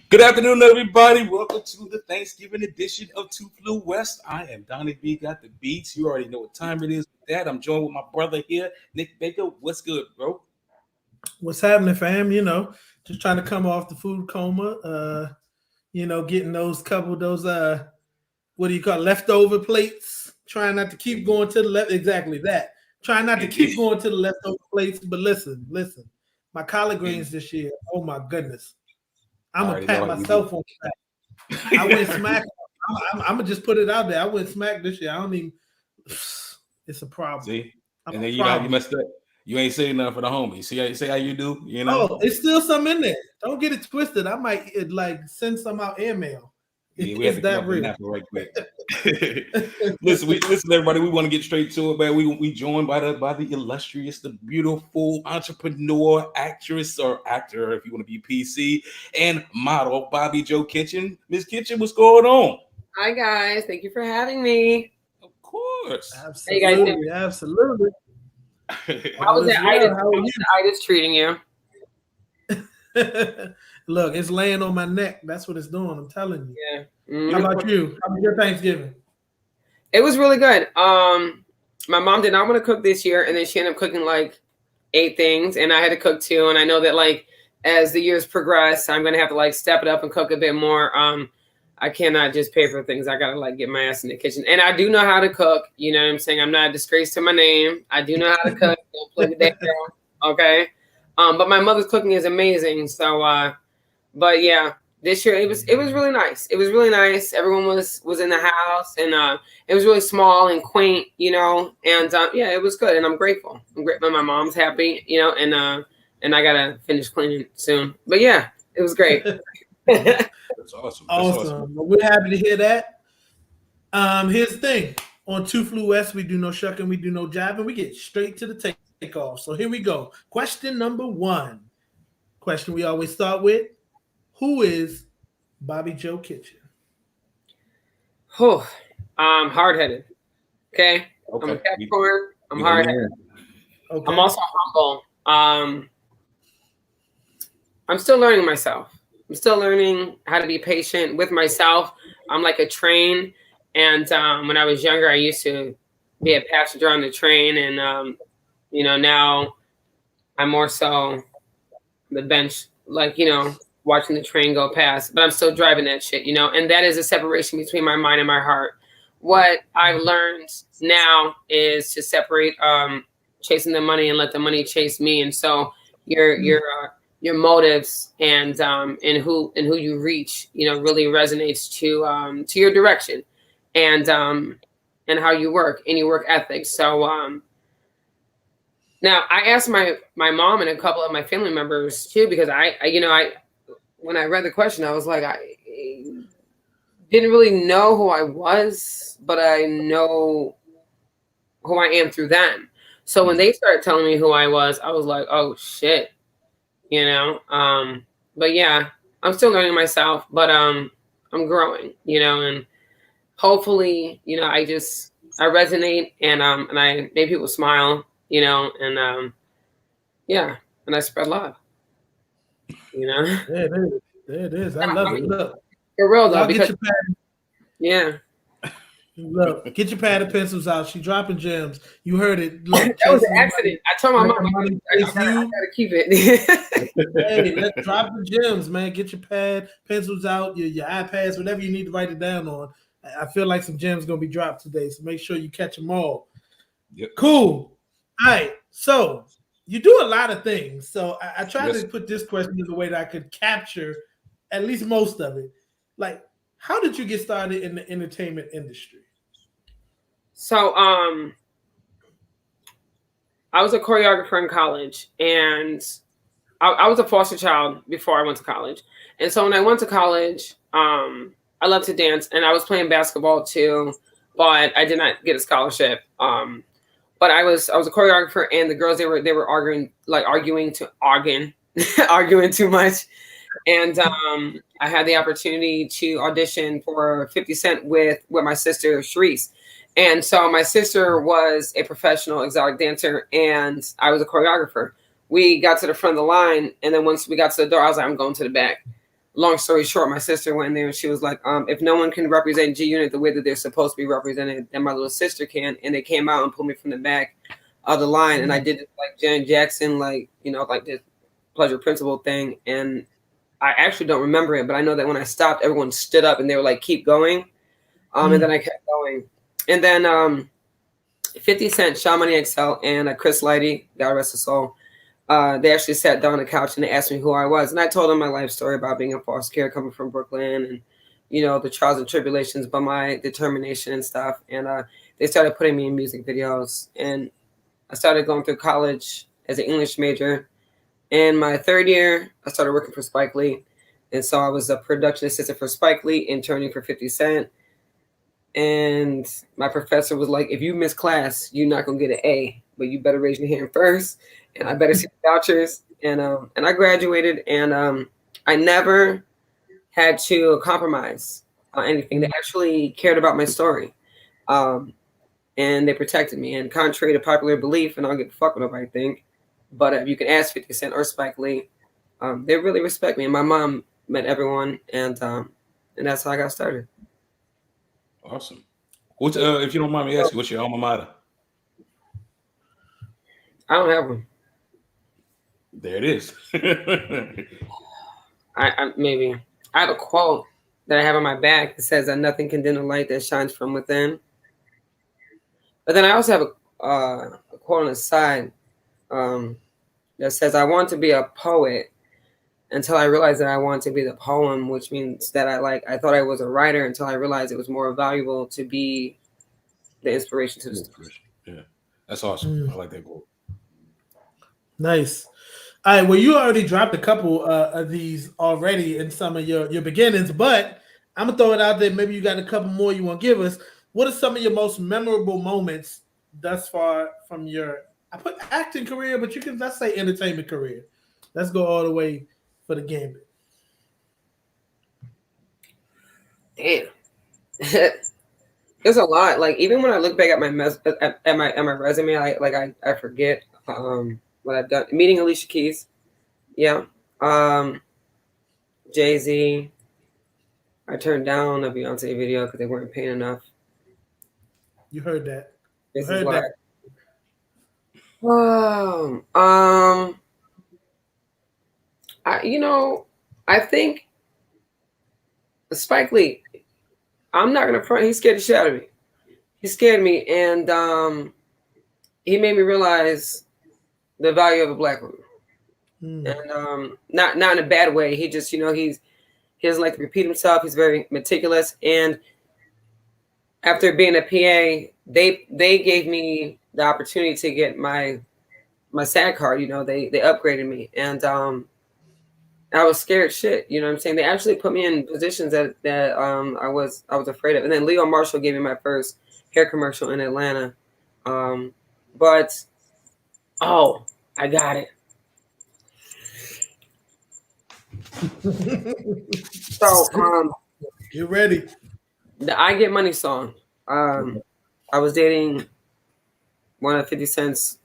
Good afternoon, everybody. Welcome to the Thanksgiving edition of Two Flew West. I am Donnie B.GotDaBeats. You already know what time it is with that. I'm joined with my brother here, Nick Baker. What's good, bro? What's happening, fam? Just trying to come off the food coma. Getting those couple of those what do you call it, leftover plates. Trying not to keep going to the left. Exactly that. Trying not to keep going to the leftover plates. But listen. My collard greens this year. Oh my goodness. I'm gonna pat myself on the back. I went smack. I'm gonna just put it out there. I went smack this year. I don't even. It's a problem. See, and then you messed up. You ain't saying nothing for the homies. See how you do. You know. Oh, it's still some in there. Don't get it twisted. I might send some out airmail. Yeah, we have to that real right quick. Listen, everybody. We want to get straight to it, man. We joined by the illustrious, the beautiful entrepreneur, actress or actor, if you want to be PC, and model Bobbi Jo Kitchen. Miss Kitchen, what's going on? Hi guys, thank you for having me. Of course, absolutely. How was itis treating you? Look, it's laying on my neck. That's what it's doing. I'm telling you. Yeah. Mm-hmm. How about you? How was your Thanksgiving? It was really good. My mom did not want to cook this year, and then she ended up cooking like 8 things, and I had to cook 2. And I know that as the years progress, I'm gonna have to step it up and cook a bit more. I cannot just pay for things. I gotta get my ass in the kitchen, and I do know how to cook. You know what I'm saying? I'm not a disgrace to my name. I do know how to cook. Don't play with that girl, okay? But my mother's cooking is amazing. So, but yeah, this year it was really nice. It was really nice. Everyone was in the house, and it was really small and quaint, and yeah, it was good, and I'm grateful. I'm grateful. My mom's happy, and I gotta finish cleaning soon. But yeah, it was great. That's awesome. Awesome. Well, we're happy to hear that. Here's the thing. On Two Flew West, we do no shucking, we do no jiving. We get straight to the takeoff. So here we go. Question number 1. Question we always start with. Who is Bobbi Jo Kitchen? Hard-headed. Okay. I'm a Capricorn. I'm hard-headed. Okay. I'm also humble. I'm still learning myself. I'm still learning how to be patient with myself. I'm like a train. And when I was younger, I used to be a passenger on the train. And, now I'm more so the bench, watching the train go past. But I'm still driving that shit, And that is a separation between my mind and my heart. What I've learned now is to separate chasing the money and let the money chase me. And so your motives and who you reach, really resonates to your direction and how you work and your work ethic. So now I asked my mom and a couple of my family members too, because I when I read the question, I was like, I didn't really know who I was, but I know who I am through them. So when they started telling me who I was like, oh shit. But yeah, I'm still learning myself, but I'm growing, and hopefully, I resonate and I make people smile, and yeah, and I spread love. There it is. I love it. Look, for real though, because yeah. Look, get your pad and pencils out. She's dropping gems. You heard it. Look, that was an accident. I told my mom I gotta keep it. Hey, let's drop the gems, man. Get your pad, pencils out, your iPads, whatever you need to write it down on. I feel like some gems gonna be dropped today, so make sure you catch them all. Yep. Cool. All right. So you do a lot of things. So I tried to put this question in the way that I could capture at least most of it. How did you get started in the entertainment industry? So, I was a choreographer in college, and I was a foster child before I went to college. And so when I went to college, I loved to dance, and I was playing basketball too, but I did not get a scholarship. But I was a choreographer, and the girls, they were arguing arguing too much. And I had the opportunity to audition for 50 Cent with my sister, Sharice. And so my sister was a professional exotic dancer, and I was a choreographer. We got to the front of the line, and then once we got to the door, I was like, I'm going to the back. long story short, my sister went in there and she was like, if no one can represent G Unit the way that they're supposed to be represented, then my little sister can. And they came out and pulled me from the back of the line. And I did it like Janet Jackson, like, you know, like this pleasure principle thing. And I actually don't remember it, but I know that when I stopped, everyone stood up and they were like, keep going. And then I kept going. And then 50 Cent, Shawn Money XL, and Chris Lighty, God rest his soul, they actually sat down on the couch and they asked me who I was. And I told them my life story about being in foster care, coming from Brooklyn, and, you know, the trials and tribulations, but my determination and stuff. And they started putting me in music videos. And I started going through college as an English major. In my third year, I started working for Spike Lee. And so I was a production assistant for Spike Lee, interning for 50 Cent. And my professor was like, if you miss class, you're not going to get an A, but you better raise your hand first. And I better see the vouchers. And I graduated, and I never had to compromise on anything. They actually cared about my story. And they protected me. And contrary to popular belief, and I don't give a fuck what nobody think, but if you can ask 50 Cent or Spike Lee, they really respect me. And my mom met everyone, and that's how I got started. Awesome. What's if you don't mind me asking, what's your alma mater? I don't have one. There it is. I maybe I have a quote that I have on my back that says that nothing can dim the light that shines from within. But then I also have a quote on the side that says, I want to be a poet until I realized that I want to be the poem, which means that I thought I was a writer until I realized it was more valuable to be the inspiration to the story. Yeah, that's awesome. I like that quote. Nice. All right, well, you already dropped a couple of these already in some of your beginnings, but I'm going to throw it out there. Maybe you got a couple more you want to give us. What are some of your most memorable moments thus far from your, I put acting career, but let's say entertainment career. Let's go all the way for the gambit. Damn. There's a lot. Like, even when I look back at my resume, I forget what I've done. Meeting Alicia Keys. Yeah. Jay-Z. I turned down a Beyonce video because they weren't paying enough. You heard that. This is what I think Spike Lee, I'm not gonna front, he scared the shit out of me. He scared me, and he made me realize the value of a black woman. And not in a bad way. He just, he doesn't like to repeat himself. He's very meticulous. And after being a PA, they gave me the opportunity to get my SAG card. They upgraded me, and I was scared shit. You know what I'm saying? They actually put me in positions that I was afraid of. And then Leo Marshall gave me my first hair commercial in Atlanta. But I got it. So you ready? The I Get Money song. I was dating one of 50 Cent's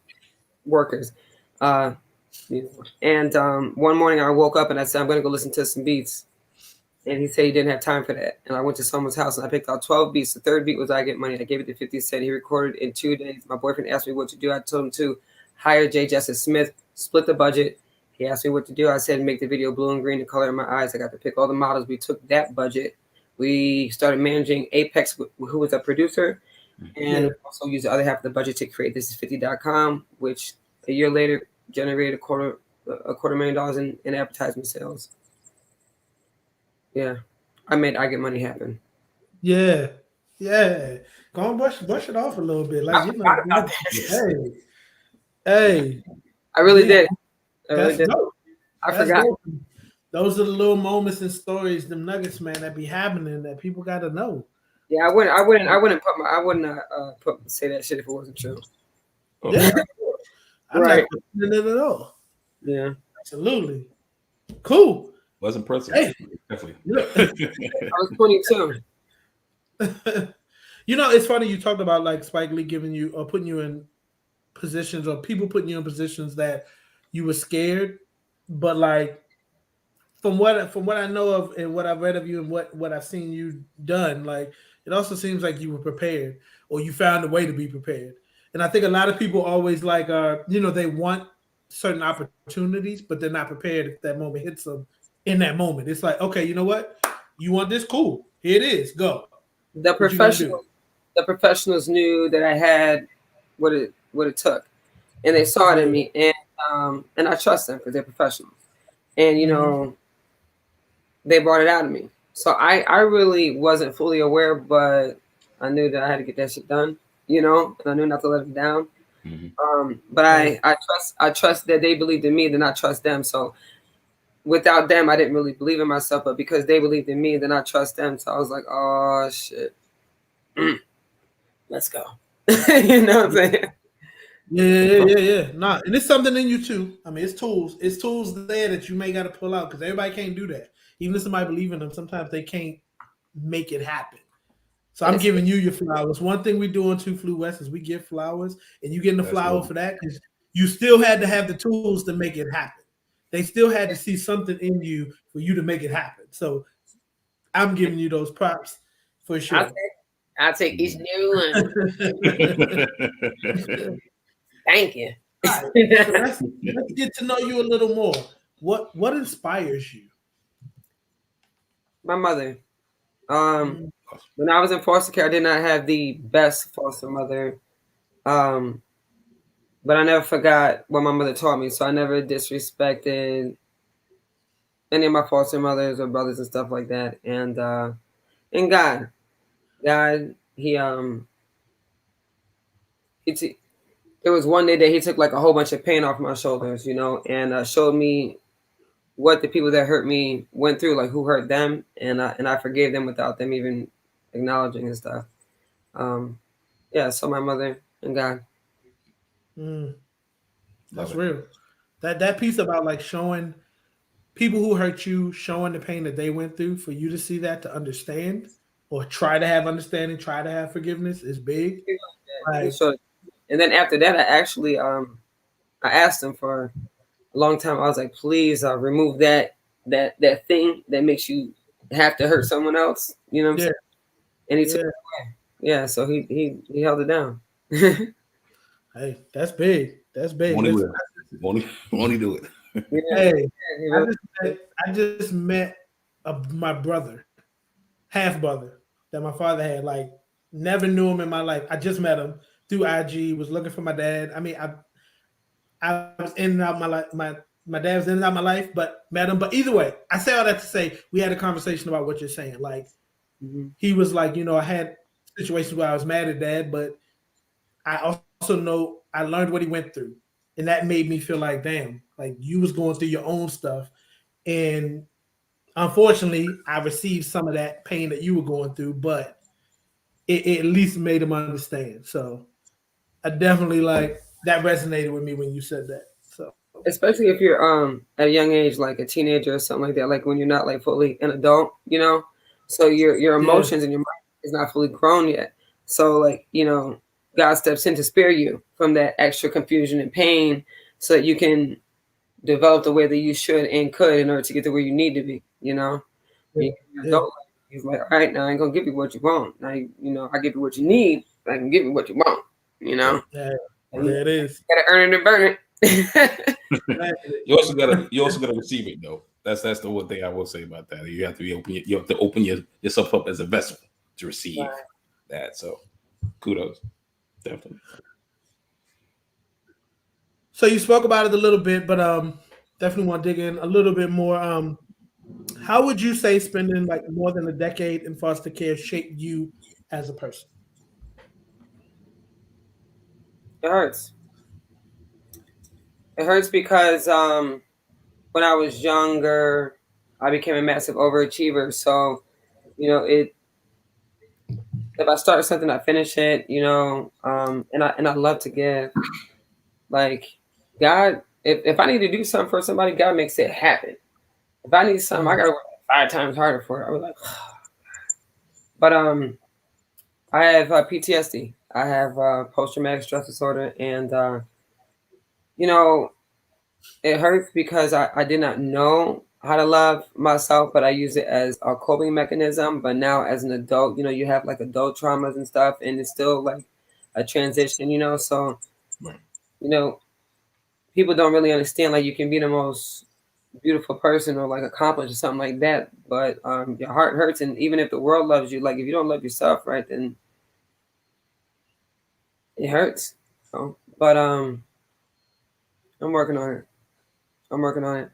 workers. And one morning I woke up and I said, I'm going to go listen to some beats. And he said he didn't have time for that. And I went to someone's house and I picked out 12 beats. The third beat was I Get Money. I gave it to 50 Cent. He recorded in 2 days. My boyfriend asked me what to do. I told him to hire J. Justice Smith, split the budget. He asked me what to do. I said, make the video blue and green, the color in my eyes. I got to pick all the models. We took that budget. We started managing Apex, who was a producer, and also used the other half of the budget to create thisis50.com, which a year later generated $250,000 in advertisement sales. Yeah, I made I Get Money happen. Yeah. Go on, brush it off a little bit. Like, hey. I really did. Dope. I forgot. Dope. Those are the little moments and stories, them nuggets, man, that be happening that people got to know. Yeah, I wouldn't say that shit if it wasn't true. Yeah, I'm right. not putting it at all. Yeah, absolutely. Cool. Was impressive. Hey. Definitely. I was 22. It's funny you talked about like Spike Lee giving you or putting you in positions, or people putting you in positions that you were scared, but like from what I know of and what I've read of you and what I've seen you done, like it also seems like you were prepared or you found a way to be prepared. And I think a lot of people always like they want certain opportunities, but they're not prepared if that moment hits them in that moment. It's like, okay, you know what? You want this? Cool. Here it is. Go. The What you gonna do? the professionals knew that I had what it took, and they saw it in me, and I trust them because they're professionals, and they brought it out of me. So I really wasn't fully aware, but I knew that I had to get that shit done, and I knew not to let them down. But I trust that they believed in me, then I trust them. So without them, I didn't really believe in myself, but because they believed in me, then I trust them. So I was like, oh shit, let's go. You know what I'm saying? Yeah. Nah, and it's something in you too. I mean, it's tools. It's tools there that you may got to pull out because everybody can't do that. Even if somebody believe in them, sometimes they can't make it happen. So I'm giving you your flowers. One thing we do on Two Flew West is we give flowers, and you getting the flower for that because you still had to have the tools to make it happen. They still had to see something in you for you to make it happen. So I'm giving you those props for sure. I'll take each and every one. Thank you. Right. So let's get to know you a little more. What inspires you? My mother. When I was in foster care, I did not have the best foster mother. But I never forgot what my mother taught me. So I never disrespected any of my foster mothers or brothers and stuff like that. And God, there was one day that he took like a whole bunch of pain off my shoulders, and showed me what the people that hurt me went through, like who hurt them, and I forgave them without them even acknowledging and stuff. So my mother and God. That's real. That piece about like showing people who hurt you, showing the pain that they went through, for you to see that, to understand or try to have understanding, try to have forgiveness is big. Right. And then after that, I actually I asked him for a long time. I was like, please remove that thing that makes you have to hurt someone else. You know what I'm saying? And he took it away. Yeah, so he held it down. Hey, that's big. That's big. Won't he do it? Hey, I just met my brother, half brother that my father had. Like, never knew him in my life. I just met him through IG. Was looking for my dad. I mean, I was in and out my life. My dad was in and out my life, but met him. But either way, I say all that to say we had a conversation about what you're saying. Like, he was like, I had situations where I was mad at dad, but I also know I learned what he went through. And that made me feel like, damn, like you was going through your own stuff. And unfortunately, I received some of that pain that you were going through, but it at least made him understand. So I definitely that resonated with me when you said that. So especially if you're at a young age, like a teenager or something like that, like when you're not like fully an adult, so your emotions and your mind is not fully grown yet. So like, God steps in to spare you from that extra confusion and pain so that you can develop the way that you should and could in order to get to where you need to be, He's like, all right, now I ain't gonna give you what you want. Now, I give you what you need. I can give you what you want, Yeah, there it is. You gotta earn it and burn it. You also gotta receive it though. That's the one thing I will say about that. You have to be open. You have to open yourself up as a vessel to receive that. So kudos. Definitely. So you spoke about it a little bit, but definitely want to dig in a little bit more. How would you say spending like more than a decade in foster care shaped you as a person? It hurts. It hurts because when I was younger, I became a massive overachiever. So, if I start something, I finish it, and I love to give. Like, God, if I need to do something for somebody, God makes it happen. If I need something, I gotta work 5 times harder for it. I was like, but I have PTSD. I have post-traumatic stress disorder, and it hurts because I did not know how to love myself, but I use it as a coping mechanism. But now as an adult, you know, you have like adult traumas and stuff, and it's still like a transition, you know. So, Right. you know, people don't really understand like you can be the most beautiful person or like accomplished or something like that, but your heart hurts, and even if the world loves you, like if you don't love yourself, right, then it hurts. You know? But I'm working on it. I'm working on it.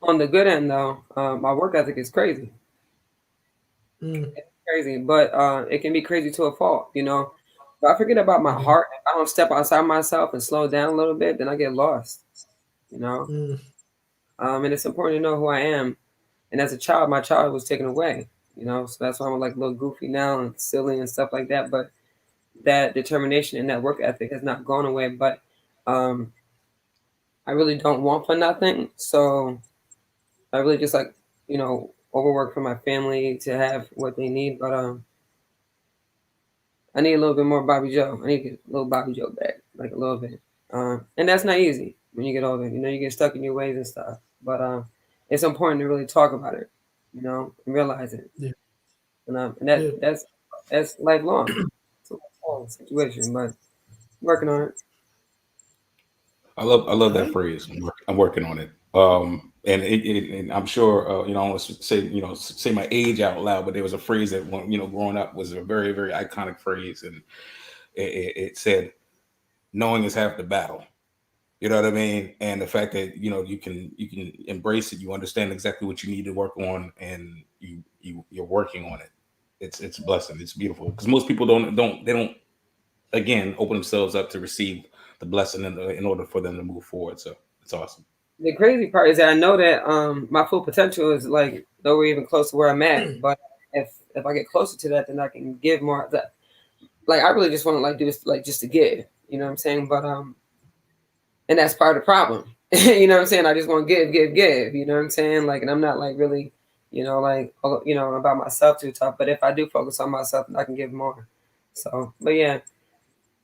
On the good end, though, my work ethic is crazy. Mm, It's crazy, but it can be crazy to a fault. You know, if I forget about my mhm, heart, if I don't step outside myself and slow down a little bit, then I get lost. You know, mm, and it's important to know who I am. And as a child, my child was taken away. You know, so that's why I'm like a little goofy now and silly and stuff like that. But that determination and that work ethic has not gone away. But um, I really don't want for nothing. So I really just like, you know, overwork for my family to have what they need. But I need a little bit more Bobbi Jo. I need to get a little Bobbi Jo back, like a little bit. And that's not easy when you get older. You know, you get stuck in your ways and stuff. But it's important to really talk about it, you know, and realize it. yeah, And yeah. that's lifelong. It's a lifelong situation, but working on it. I love All that right. phrase. I'm working on it. And I'm sure you know, I don't want to say, you know, say my age out loud, but there was a phrase that you know, growing up was a very very iconic phrase, and it said, "Knowing is half the battle." You know what I mean? And the fact that you know you can embrace it, you understand exactly what you need to work on, and you're working on it. It's a blessing. It's beautiful because most people don't again open themselves up to receive the blessing in order for them to move forward. So it's awesome. The crazy part is that I know that my full potential is like nowhere even close to where I'm at. But if I get closer to that, then I can give more. That like I really just want to like do this like just to give. You know what I'm saying? But and that's part of the problem. You know what I'm saying? I just want to give. You know what I'm saying? Like, and I'm not like really, you know, like you know about myself too tough. But if I do focus on myself, then I can give more. So, but yeah,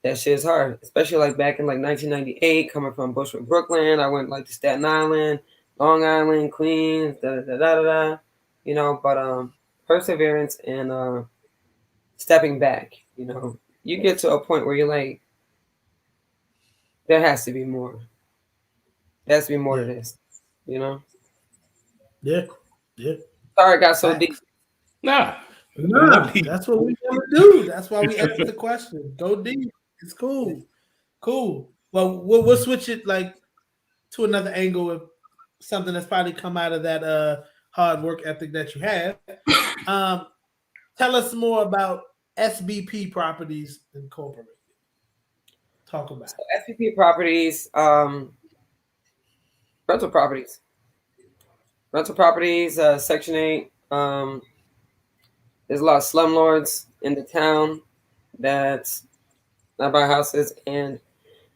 that shit is hard, especially like back in like 1998, coming from Bushwick, Brooklyn. I went like to Staten Island, Long Island, Queens, da da da da da. Da, you know, but perseverance and stepping back. You know, you get to a point where you're like, there has to be more. There has to be more to Yeah, this. You know. yeah, yeah. Sorry, it got so deep. Facts. Nah, no Nah, deep. that's what we want to do. That's why we asked the question. Go deep. It's cool. Cool. Well, we'll switch it like to another angle of something that's probably come out of that hard work ethic that you have. Um, tell us more about SBP Properties Incorporated. Talk about So SPP properties, rental properties, Section 8. There's a lot of slumlords in the town that's not buy houses, and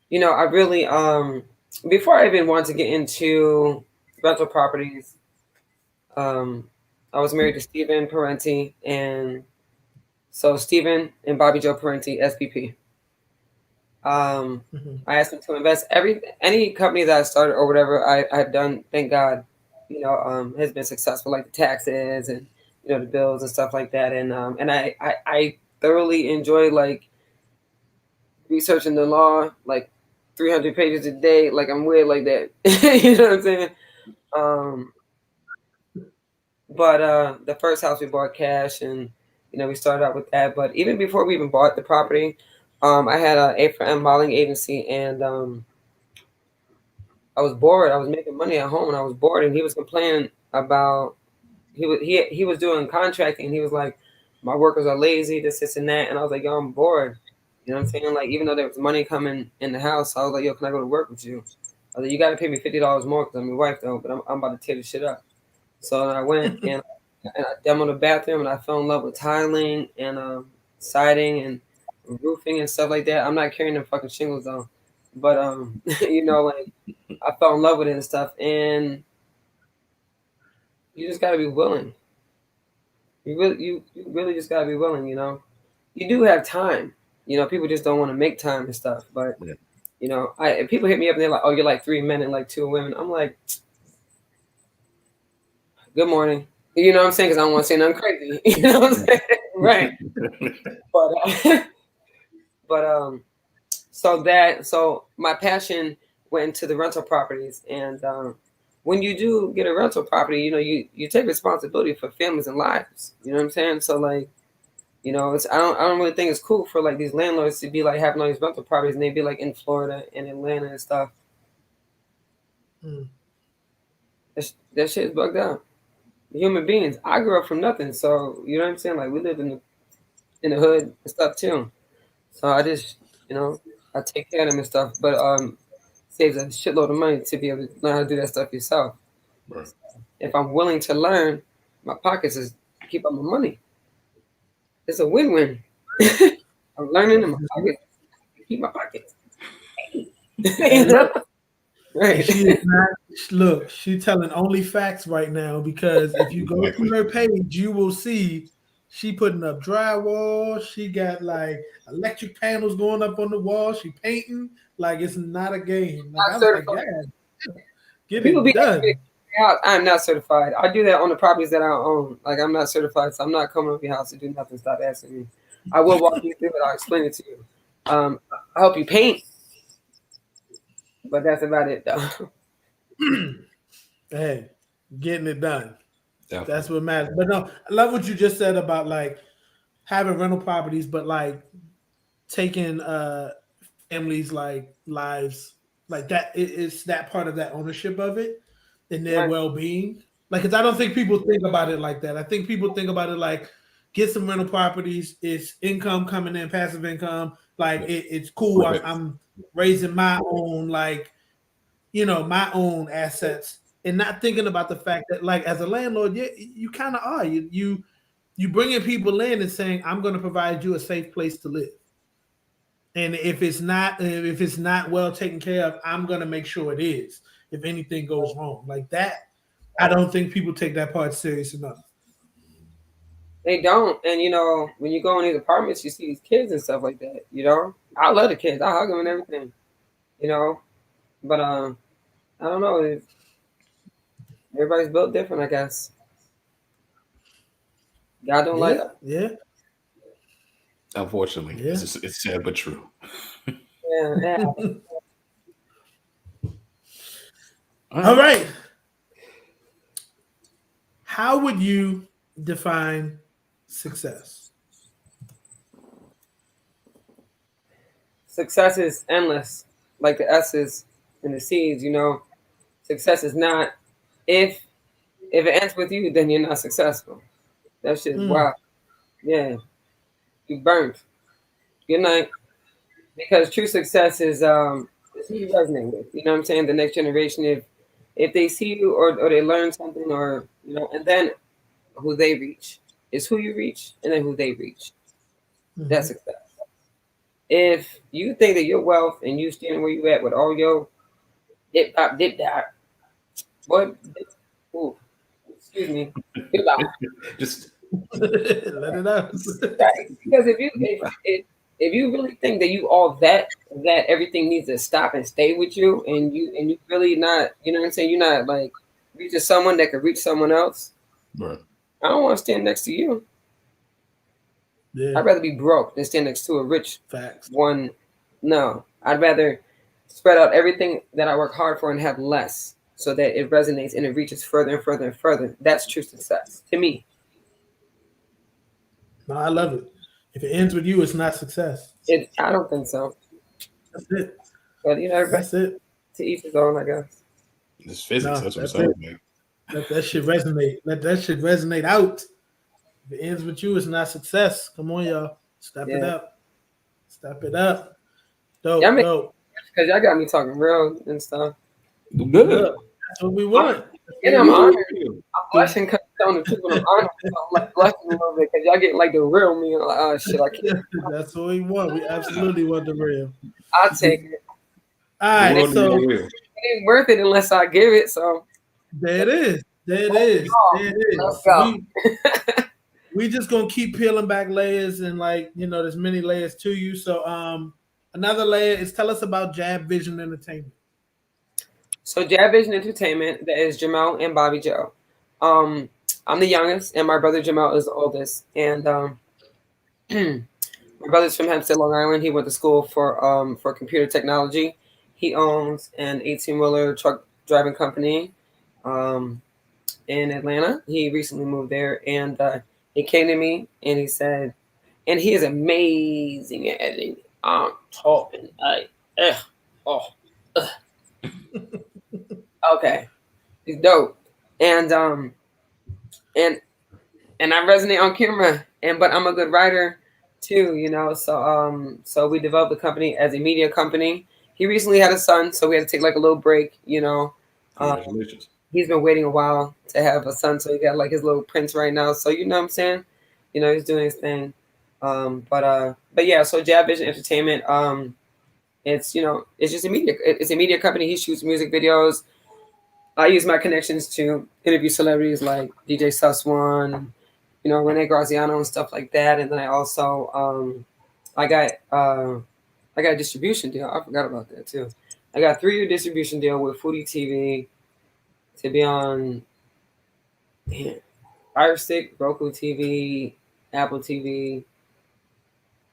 you know, I really before I even wanted to get into rental properties, um, I was married to Stephen Parenti, and so Stephen and Bobbi Jo Parenti, SPP. it. I asked him to invest any company that I started or whatever I've done. Thank God, you know, has been successful, like the taxes and you know the bills and stuff like that. And I thoroughly enjoy like researching the law, like 300 pages a day. Like I'm weird like that. You know what I'm saying? Um, but the first house we bought cash, and you know we started out with that. But even before we even bought the property, I had a for M modeling agency, and I was bored. I was making money at home, and I was bored. And he was complaining about he was doing contracting. And he was like, "My workers are lazy. This, and that." And I was like, "Yo, I'm bored." You know what I'm saying? Like, even though there was money coming in the house, I was like, "Yo, can I go to work with you?" I was like, "You got to pay me $50 more because I'm your wife, though. But I'm about to tear this shit up." So I went and I demoed the bathroom, and I fell in love with tiling and siding and roofing and stuff like that. I'm not carrying them fucking shingles though, but you know, like I fell in love with it and stuff. And you just gotta be willing. You really just gotta be willing. You know, you do have time. You know, people just don't want to make time and stuff. But Yeah. you know, if people hit me up and they're like, "Oh, you're like 3 men and like 2 women." I'm like, good morning. You know what I'm saying? Because I don't want to say nothing crazy. You know what I'm saying? Right. But so my passion went into the rental properties, and when you do get a rental property, you know, you take responsibility for families and lives. You know what I'm saying? So like, you know, I don't really think it's cool for like these landlords to be like having all these rental properties and they be like in Florida and Atlanta and stuff. That shit is bugged out. Human beings. I grew up from nothing, so you know what I'm saying. Like we lived in the hood and stuff too. So I just, you know, I take care of them and stuff, but saves a shitload of money to be able to learn how to do that stuff yourself. Right. If I'm willing to learn, my pockets is keep up my money. It's a win-win. I'm learning in my pockets, keep my pockets. You know? Right. She is not, look, she's telling only facts right now, because if you go to her page, you will see she putting up drywall. She got like electric panels going up on the wall. She painting like it's not a game. Like, I was like, yeah, get it done. I'm not certified. I do that on the properties that I own. Like I'm not certified, so I'm not coming up your house to do nothing. Stop asking me. I will walk you through it. I'll explain it to you. I help you paint, but that's about it, though. Hey, getting it done. Definitely. That's what matters. But no, I love what you just said about like having rental properties, but like taking families like lives like that. It's that part of that ownership of it and their well-being. Like, because I don't think people think about it like that. I think people think about it like, get some rental properties. It's income coming in, passive income. Like it's cool. I'm raising my own, like, you know, my own assets, and not thinking about the fact that, like, as a landlord, you kind of are. You bringing people in and saying, I'm going to provide you a safe place to live. And if it's not well taken care of, I'm going to make sure it is. If anything goes wrong like that, I don't think people take that part serious enough. They don't. And, you know, when you go in these apartments, you see these kids and stuff like that, you know. I love the kids. I hug them and everything, you know. But I don't know. Everybody's built different, I guess. God don't like us. Yeah. Unfortunately, it's sad but true. Yeah. All right. How would you define success? Success is endless, like the S's and the C's, you know. Success is not, if it ends with you, then you're not successful. That shit's wild. Yeah. You burnt. Good night. Because true success is who you resonate with. You know what I'm saying? The next generation, if they see you or they learn something, or, you know, and then who they reach. It's who you reach and then who they reach. That's success. If you think that your wealth and you standing where you at with all your dip that, boy, excuse me, just let it out. Because if you really think that you all that everything needs to stop and stay with you, and you really not, you know what I'm saying, you're not like reaching someone that could reach someone else. Right. I don't want to stand next to you. Yeah. I'd rather be broke than stand next to a rich one. No, I'd rather spread out everything that I work hard for and have less, so that it resonates and it reaches further and further and further. That's true success to me. No, I love it. If it ends with you, it's not success. I don't think so. That's it. But you know, that's it. To each his own, I guess. It's physics. That's what I'm saying, man. Let that shit resonate. Let that shit resonate out. If it ends with you, it's not success. Come on, y'all. Step it up. Step it up. Dope. Because y'all got me talking real and stuff. Good. That's what we want. And I'm honored. I'm blushing because I'm telling the truth. I'm honored. I'm like blushing a little bit because y'all get like the real me. I'm like, oh shit, I can't. That's what we want. We absolutely want the real. I'll take it. All right, so it ain't worth it unless I give it. So there it is. There it is. There it is. Let's go. We just gonna keep peeling back layers, and like, you know, there's many layers to you. So another layer is, tell us about Jab Vision Entertainment. So Jab Vision Entertainment, that is Jamal and Bobbi Jo. I'm the youngest, and my brother Jamal is the oldest. And my brother's from Hempstead, Long Island. He went to school for computer technology. He owns an 18-wheeler truck driving company in Atlanta. He recently moved there, and he came to me and he said, and he is amazing at editing. I'm talking like, oh, ugh. Okay, he's dope, and and and I resonate on camera, and but I'm a good writer too, you know. So we developed the company as a media company. He recently had a son, so we had to take like a little break, you know. Congratulations. He's been waiting a while to have a son, so he got like his little prince right now. So you know what I'm saying? You know, he's doing his thing. But yeah, so Jab Vision Entertainment, it's you know, it's just a media it's a media company. He shoots music videos. I use my connections to interview celebrities like DJ Sus One, you know, Rene Graziano and stuff like that. And then I also I got a distribution deal. I forgot about that too. I got a 3-year distribution deal with Foodie TV to be on Fire Stick, Roku TV, Apple TV,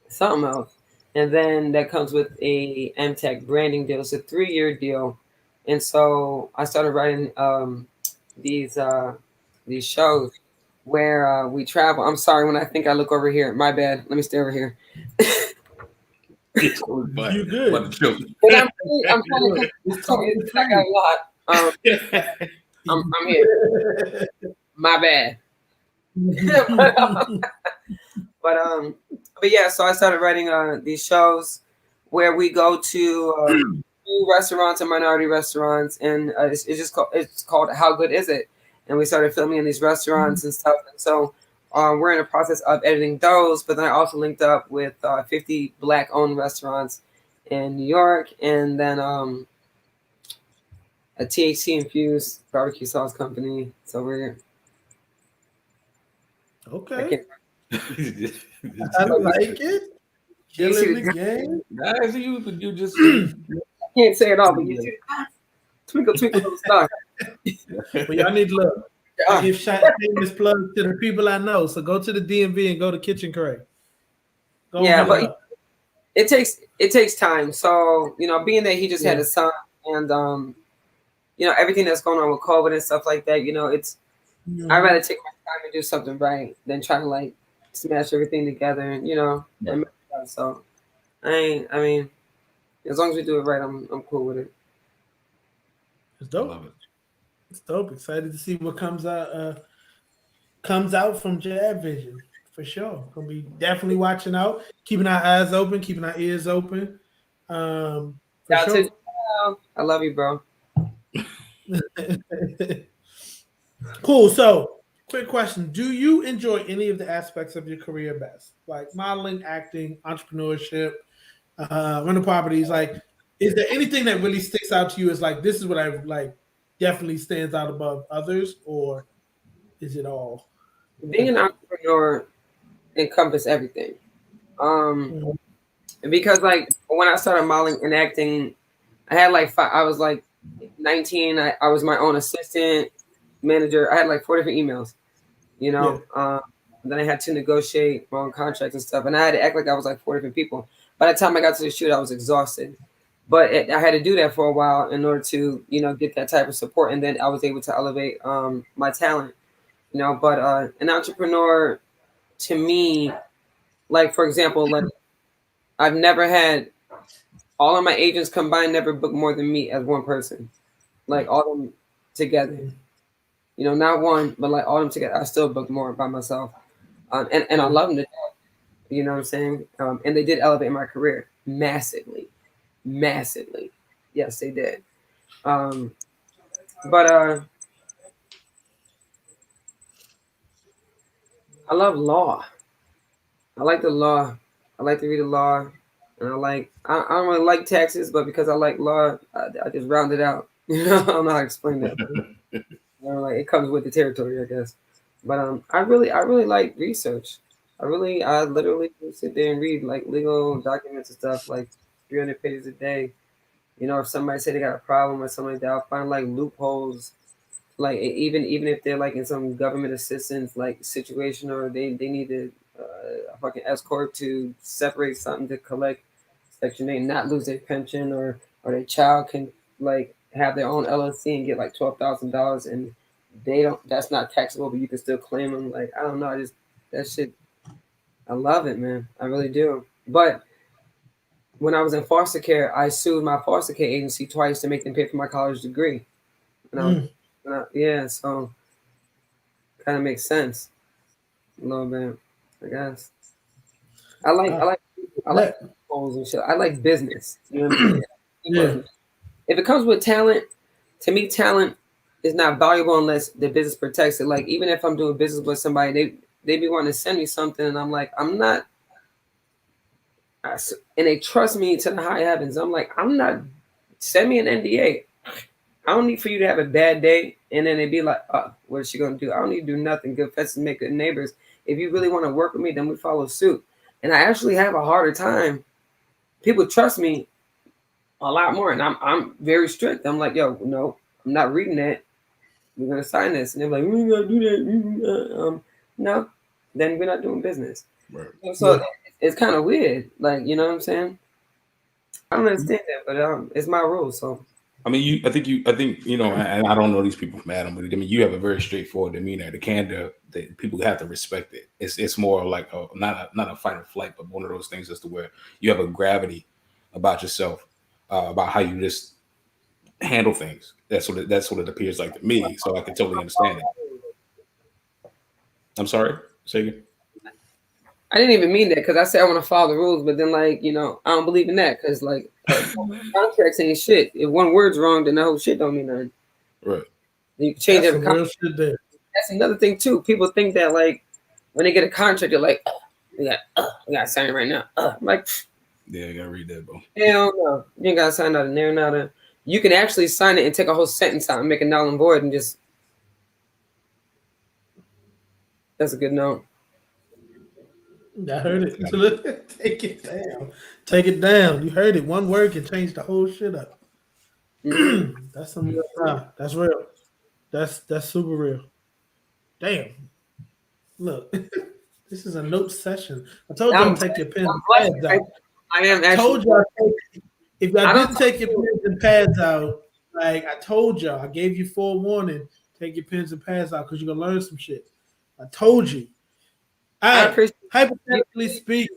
something else. And then that comes with a MTech branding deal. It's a 3-year deal. And so I started writing these shows where we travel. I'm sorry when I think I look over here. My bad. Let me stay over here. You good? But I'm trying to I got a lot. I'm here. My bad. But yeah, so I started writing these shows where we go to new restaurants and minority restaurants, and it's called How Good Is It? And we started filming in these restaurants and stuff. And so we're in the process of editing those, but then I also linked up with 50 Black-owned restaurants in New York, and then a THC-infused barbecue sauce company. So we're okay. I like it. Killing the game. Guys, you just can't say it all, but you do. Twinkle, twinkle, little star. But y'all need to look. I give shameless plug to the people I know. So go to the DMV and go to Kitchen Craig. But it takes time. So you know, being that he just had a son, and you know everything that's going on with COVID and stuff like that, you know, it's I'd rather take my time and do something right than try to like smash everything together, and you know. And so I mean, as long as we do it right, I'm cool with it. It's dope. Love it. It's dope. Excited to see what comes out from Jab Vision for sure. Gonna be definitely watching out, keeping our eyes open, keeping our ears open. For sure. I love you, bro. Cool. So, quick question: do you enjoy any of the aspects of your career best, like modeling, acting, entrepreneurship, rental properties? Like, is there anything that really sticks out to you as like this is what I like? Definitely stands out above others, or is it all? Being an entrepreneur encompasses everything. Because like when I started modeling and acting, I had like I was like 19. I was my own assistant, manager. I had like 4 different emails, you know. Then I had to negotiate my own contracts and stuff, and I had to act like I was like 4 different people. By the time I got to the shoot, I was exhausted. But I had to do that for a while in order to, you know, get that type of support, and then I was able to elevate my talent, you know. But an entrepreneur, to me, like for example, like I've never had all of my agents combined never booked more than me as one person, like all of them together. You know, not one, but like all of them together. I still booked more by myself, and I love them to death. You know what I'm saying? And they did elevate my career massively. Yes, they did. But I love law. I like the law. I like to read the law, and I don't really like taxes, but because I like law, I just round it out. You know, I don't know how to explain that. You know, like it comes with the territory, I guess. But I really like research. I literally sit there and read like legal documents and stuff, like 300 pages a day. You know, if somebody say they got a problem or something like that, I'll find like loopholes like even if they're like in some government assistance like situation, or they need a fucking escort to separate something to collect Section 8, not lose their pension, or their child can like have their own LLC and get like $12,000, and they don't. That's not taxable, but you can still claim them. Like I don't know, I just that shit. I love it, man. I really do. But when I was in foster care, I sued my foster care agency twice to make them pay for my college degree. Yeah, so kind of makes sense a little bit, I guess. I like goals and shit. I like business. You know what I'm saying? Yeah. If it comes with talent, to me, talent is not valuable unless the business protects it. Like even if I'm doing business with somebody, they be wanting to send me something, and I'm like, I'm not. And they trust me to the high heavens. I'm like, I'm not. Send me an NDA. I don't need for you to have a bad day, and then they be like, what is she gonna do? I don't need to do nothing. Good fences make good neighbors. If you really want to work with me, then we follow suit. And I actually have a harder time. People trust me a lot more, and I'm very strict. I'm like, yo, no, I'm not reading that. We're gonna sign this, and they're like, we gotta do that. No, then we're not doing business. Right. So it's kind of weird, like you know what I'm saying. I don't understand that, but it's my rule. So I mean, I think you know, and I don't know these people from Adam, but I mean, you have a very straightforward demeanor. The candor that people have to respect it. It's more like not a fight or flight, but one of those things as to where you have a gravity about yourself, about how you just handle things. That's what it appears like to me. So I can totally understand it. I'm sorry, say again. I didn't even mean that because I said I want to follow the rules, but then like you know I don't believe in that because like contracts ain't shit. If one word's wrong, then the whole shit don't mean nothing. Right. You can change That's every some real contract. shit there. That's another thing too. People think that like when they get a contract, they're like, we got to sign it right now. I'm like, Yeah, you gotta read that, bro. hell no, you ain't got to sign out of there, nada. You can actually sign it and take a whole sentence out and make it null and void and just. That's a good note. I heard it. Take it down. Take it down. You heard it. One word can change the whole shit up. That's some real time. That's real. That's super real. Damn. Look, this is a note session. I told y'all to take your pens and pads out. I am actually. Told y'all if y'all didn't take your pens and pads out, like I told y'all, I gave you forewarning. Take your pens and pads out because you're gonna learn some shit. I told you. I appreciate Hypothetically speaking.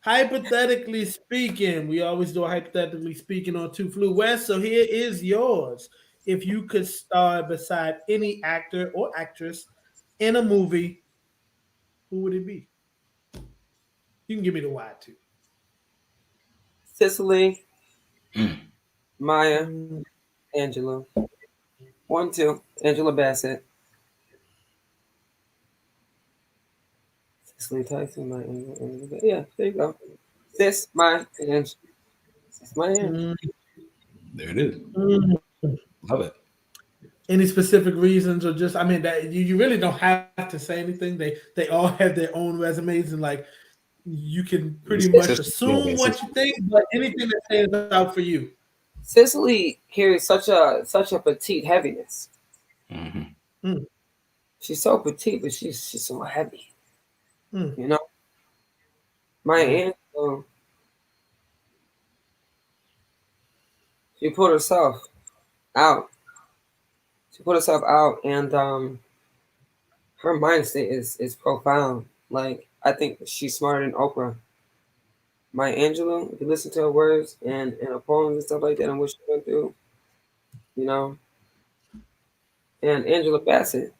Hypothetically speaking, we always do a hypothetically speaking on Two Flew West. So here is yours. If you could star beside any actor or actress in a movie, who would it be? You can give me the why too. Cicely, Maya, Angela. 1, 2, Angela Bassett. Cicely Tyson, Maya, Angela. Yeah, there you go. Sis, Maya, and Sis, Maya. There it is. Love it. Any specific reasons, or just I mean that you really don't have to say anything. They all have their own resumes, and like you can pretty much assume what you think, but anything that stands out for you. Cicely carries such a petite heaviness. She's so petite, but she's so heavy. You know, Maya Angelou, she put herself out. She put herself out, and her mind state is profound. Like I think she's smarter than Oprah. Maya Angelou, if you listen to her words and her poems and stuff like that, and what she went through, you know. And Angela Bassett,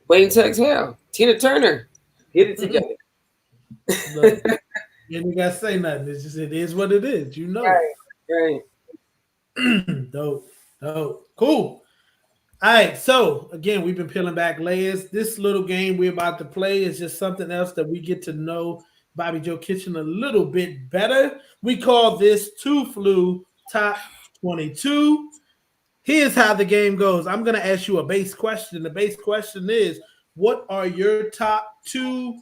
Waiting to Exhale, Tina Turner, get it together. Look, you ain't gotta say nothing. It's just it is what it is. You know. Right. Dope. Cool. All right. So again, we've been peeling back layers. This little game we're about to play is just something else that we get to know Bobbi Jo Kitchen a little bit better. We call this Two Flew Top 22. Here's how the game goes. I'm going to ask you a base question. The base question is, what are your top 2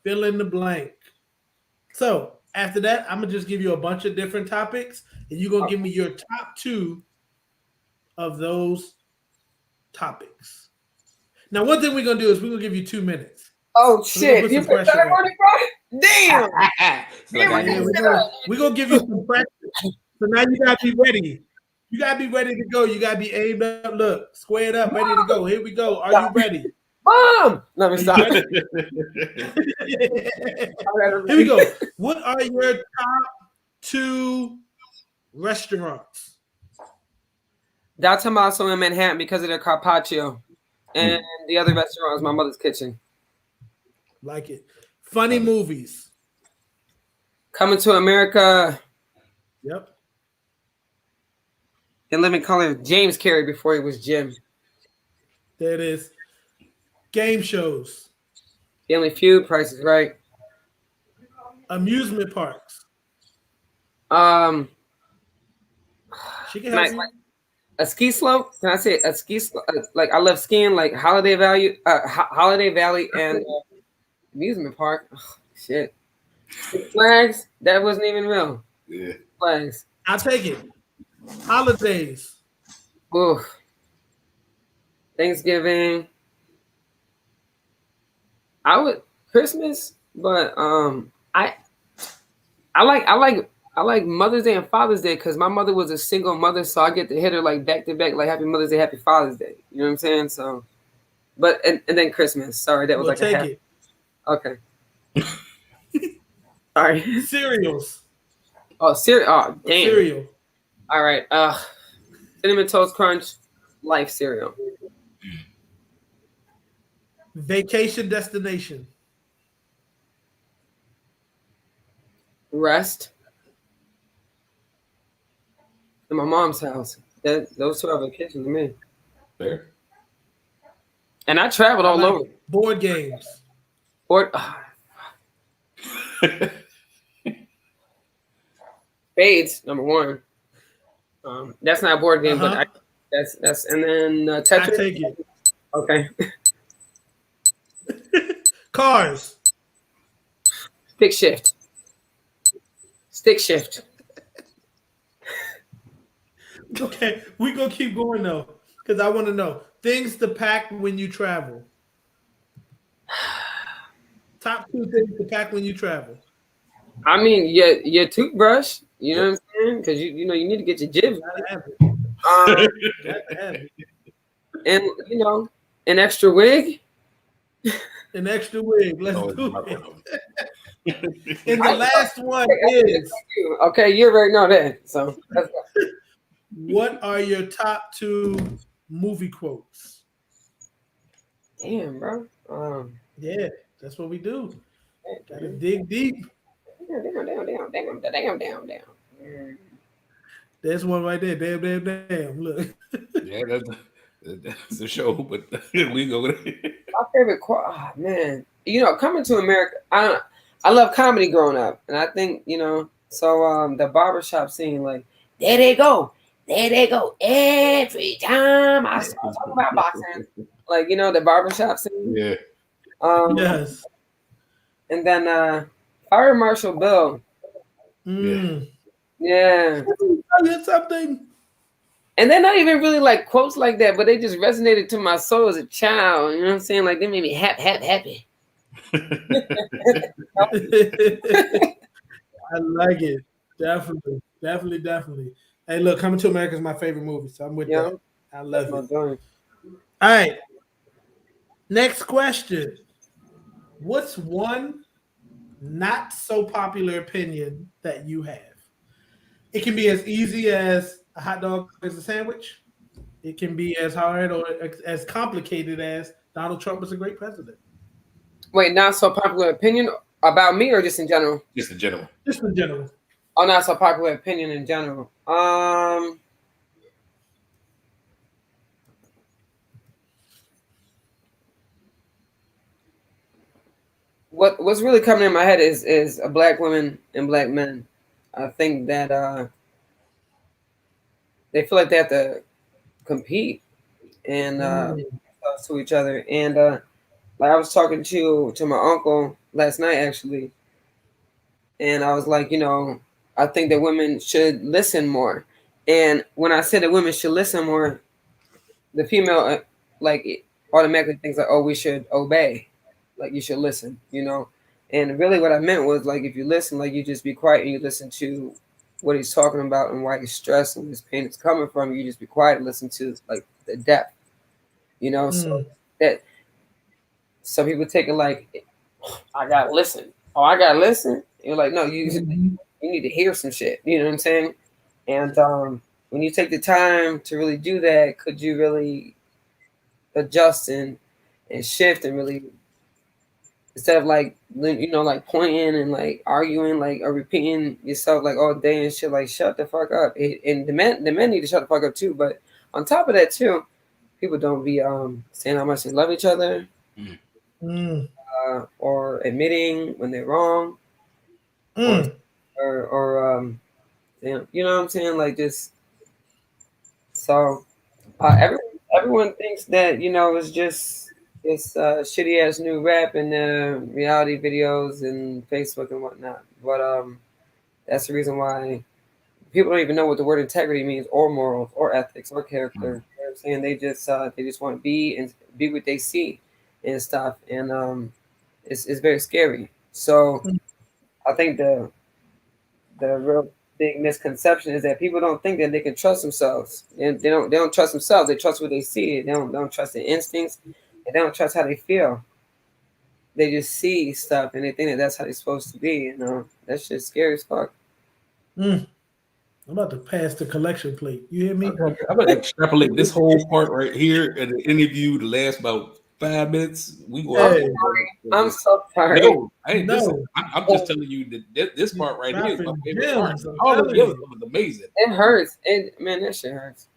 fill in the blank? So after that, I'm going to just give you a bunch of different topics, and you're going to give me your top 2 of those topics. Now, one thing we're gonna do is we're gonna give you 2 minutes. Oh So we're gonna shit! put You some put pressure that on on it, bro? Damn! Like I Yeah, know. we're gonna give you some pressure. So now you gotta be ready. You gotta be ready to go. You gotta be aimed up. Look, squared up, ready to go. Here we go. Are you ready? Mom! Let me Are you stop. ready? Here we go. What are your top 2 restaurants? Da Tommaso in Manhattan because of their carpaccio, and the other restaurant is my mother's kitchen. Like it. Funny movies. Coming to America. Yep. In Living Color, James Carey before he was Jim. There it is. Game shows. Family Feud, Price is Right. Amusement parks. She can help you. A ski slope. Can I say a ski slope? Like I love skiing. Like Holiday Valley, and amusement park. Oh, shit. Six Flags. That wasn't even real. Yeah. Flags. I'll take it. Holidays. Oof. Thanksgiving. I would Christmas, but I like Mother's Day and Father's Day because my mother was a single mother, so I get to hit her like back to back, like Happy Mother's Day, Happy Father's Day. You know what I'm saying? So, but and then Christmas. Sorry, that was We'll like take a half. it. Okay. Sorry. Cereals. Oh, cereal. Oh, damn. Cereal. All right. Cinnamon Toast Crunch, Life cereal. Vacation destination. Rest. In my mom's house. Those 2 are vacation to me. Fair. And I traveled all over. Board games. Spades, number 1. That's not a board game, but that's and then Tetris. I take it. Okay. Cars. Stick shift. Okay, we gonna keep going though, because I want to know things to pack when you travel. Top 2 things to pack when you travel. I mean, your toothbrush. You know what I'm saying? Because you know you need to get your jibs. Gotta have it. Gotta have it. And you know, an extra wig. An extra wig. Let's Oh, do it's it. And the last one is, okay, you already know that. So let's go. what are your top 2 movie quotes? Damn, bro. Yeah, that's what we do. Gotta dig deep. Damn. There's one right there. Damn. Look. Yeah, that's the show, but we go with it. My favorite quote, oh, man. You know, coming to America, I love comedy growing up. And I think, you know, so the barbershop scene, like, there they go. Every time I start talking about boxing. Like, you know, the barbershop scene. Yeah. Yes. And then Fire Marshal Bill. Yeah. Something. And they're not even really like quotes like that, but they just resonated to my soul as a child. You know what I'm saying? Like they made me happy. I like it. Definitely. Hey, look, Coming to America is my favorite movie, so I'm with that. I love it. All right. Next question. What's one not so popular opinion that you have? It can be as easy as a hot dog is a sandwich. It can be as hard or as complicated as Donald Trump is a great president. Wait, not so popular opinion about me or just in general? Just in general. Just in general. Oh, not so popular opinion in general. What's really coming in my head is a black woman and black men. I think that they feel like they have to compete and to each other. And like I was talking to my uncle last night actually, and I was like, you know, I think that women should listen more. And when I said that women should listen more, the female like it automatically thinks like, oh, we should obey, like you should listen, you know. And really, what I meant was like if you listen, like you just be quiet and you listen to what he's talking about and why he's stressed and his pain is coming from. You just be quiet and listen to like the depth, you know. So that some people take it like I gotta listen. Oh, I gotta listen. You're like, no, you need to hear some shit. You know what I'm saying? And when you take the time to really do that, could you really adjust and shift and really instead of like like pointing and like arguing like or repeating yourself like all day and shit, like shut the fuck up. And the men need to shut the fuck up too. But on top of that too, people don't be saying how much they love each other or admitting when they're wrong or you know what I'm saying, like just so everyone thinks that it's just this shitty ass new rap and reality videos and Facebook and whatnot. But that's the reason why people don't even know what the word integrity means, or morals, or ethics, or character. You know what I'm saying? They just want to be what they see and stuff, and it's very scary. So I think the real big misconception is that people don't think that they can trust themselves, and they don't trust themselves. They trust what they see. They don't trust their instincts, and they don't trust how they feel. They just see stuff and they think that that's how they're supposed to be. That's just scary as fuck. I'm about to pass the collection plate. You hear me? I'm gonna extrapolate this whole part right here in the interview to last about 5 minutes. I'm so sorry. No, I'm just telling you that this part right here is my favorite part. All of the other stuff is amazing. It hurts. Man, that shit hurts.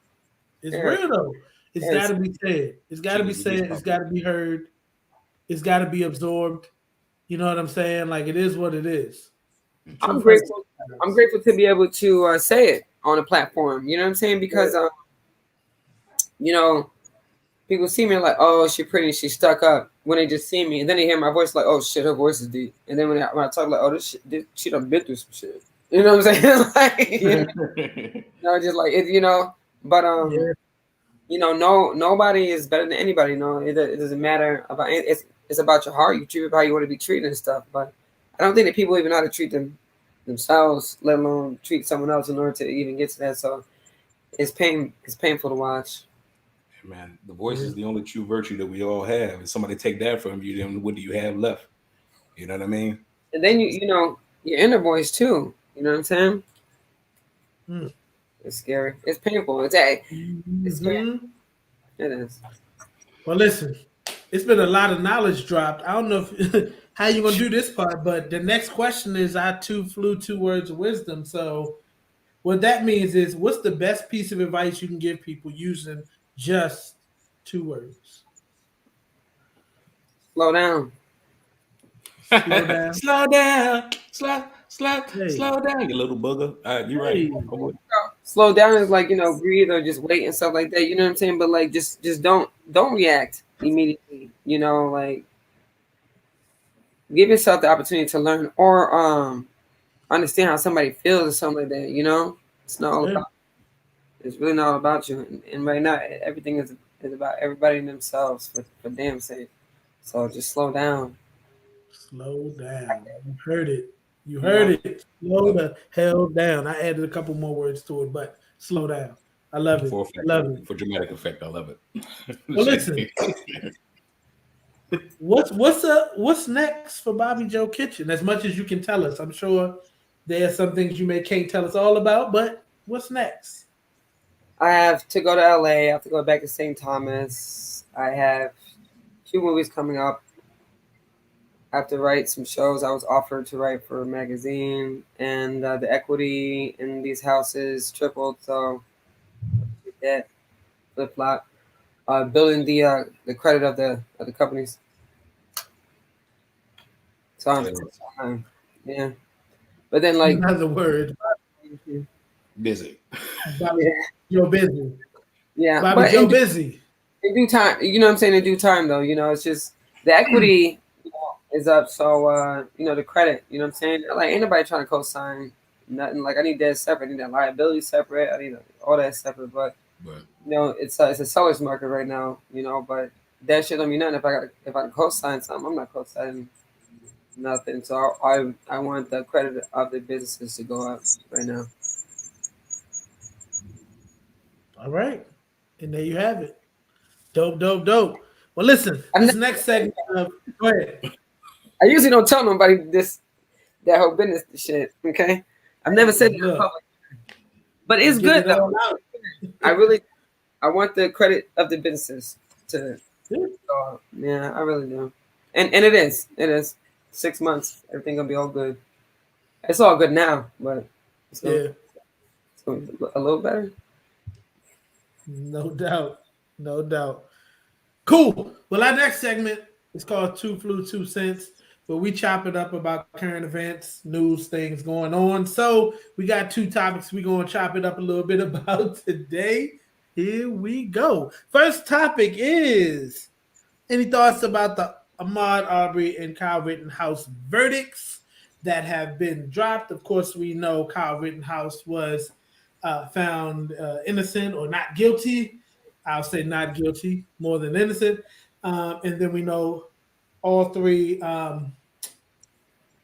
It's real though. It's got to be said. It's got to be said. It's got to be heard. It's got to be absorbed. You know what I'm saying? Like it is what it is. I'm grateful. I'm grateful to be able to say it on a platform. You know what I'm saying? Because people see me like, oh, she's pretty, she's stuck up. When they just see me, and then they hear my voice, like, oh shit, her voice is deep. And then when I talk, like, oh, she done been through some shit. You know what I'm saying? Like, just like it, But nobody is better than anybody. It doesn't matter about it. It's about your heart. You treat people how you want to be treated and stuff. But I don't think that people even know how to treat themselves, let alone treat someone else in order to even get to that. So it's painful to watch. Man, the voice is the only true virtue that we all have. If somebody take that from you, then what do you have left? You know what I mean? And then your inner voice too. You know what I'm saying? It's scary. It's painful. It's scary. It is. Well, listen, it's been a lot of knowledge dropped. I don't know how you're gonna do this part, but the next question is I flew 2 words of wisdom. So what that means is, what's the best piece of advice you can give people using just 2 words? Slow down. Slow down. Slow down. Slow down, you little booger. You're right. Slow down is like, breathe or just wait and stuff like that. You know what I'm saying? But like, just don't react immediately. Like give yourself the opportunity to learn or understand how somebody feels or something like that. It's not all about. It's really not all about you. And right now, everything is about everybody themselves for damn sake. So just slow down. Slow down. You heard it. You heard it. Slow the hell down. I added a couple more words to it, but slow down. I love it. For dramatic effect, I love it. Well, listen. What's next for Bobbi Jo Kitchen? As much as you can tell us, I'm sure there are some things you can't tell us all about, but what's next? I have to go to LA. I have to go back to St. Thomas. I have 2 movies coming up. I have to write some shows. I was offered to write for a magazine, and the equity in these houses tripled. So that flip flop, building the credit of the companies. So yeah, but then like another word, busy. You're busy. Yeah, Bobbi Jo busy. In due time, you know what I'm saying. In due time, though, it's just the equity is up. So the credit, you know what I'm saying. Like ain't nobody trying to co-sign nothing. Like I need that separate. I need that liability separate. I need all that separate. But But it's a seller's market right now, but that shit don't mean nothing if I co-sign something. I'm not co-signing nothing. So I want the credit of the businesses to go up right now. All right. And there you have it. Dope, dope, dope. Well, listen, this next segment of go ahead. I usually don't tell nobody that whole business shit. Okay, I've never said it in Look, public, but it's good though. I want the credit of the businesses to go up. Yeah, I really do, and it is 6 months. Everything gonna be all good. It's all good now, but it's gonna be a little better. No doubt. No doubt. Cool. Well, our next segment is called Two Flu, 2 Cents, where we chop it up about current events, news, things going on. So we got 2 topics we're going to chop it up a little bit about today. Here we go. First topic is any thoughts about the Ahmaud Arbery and Kyle Rittenhouse verdicts that have been dropped? Of course, we know Kyle Rittenhouse was found innocent or not guilty. I'll say not guilty more than innocent. And then we know all 3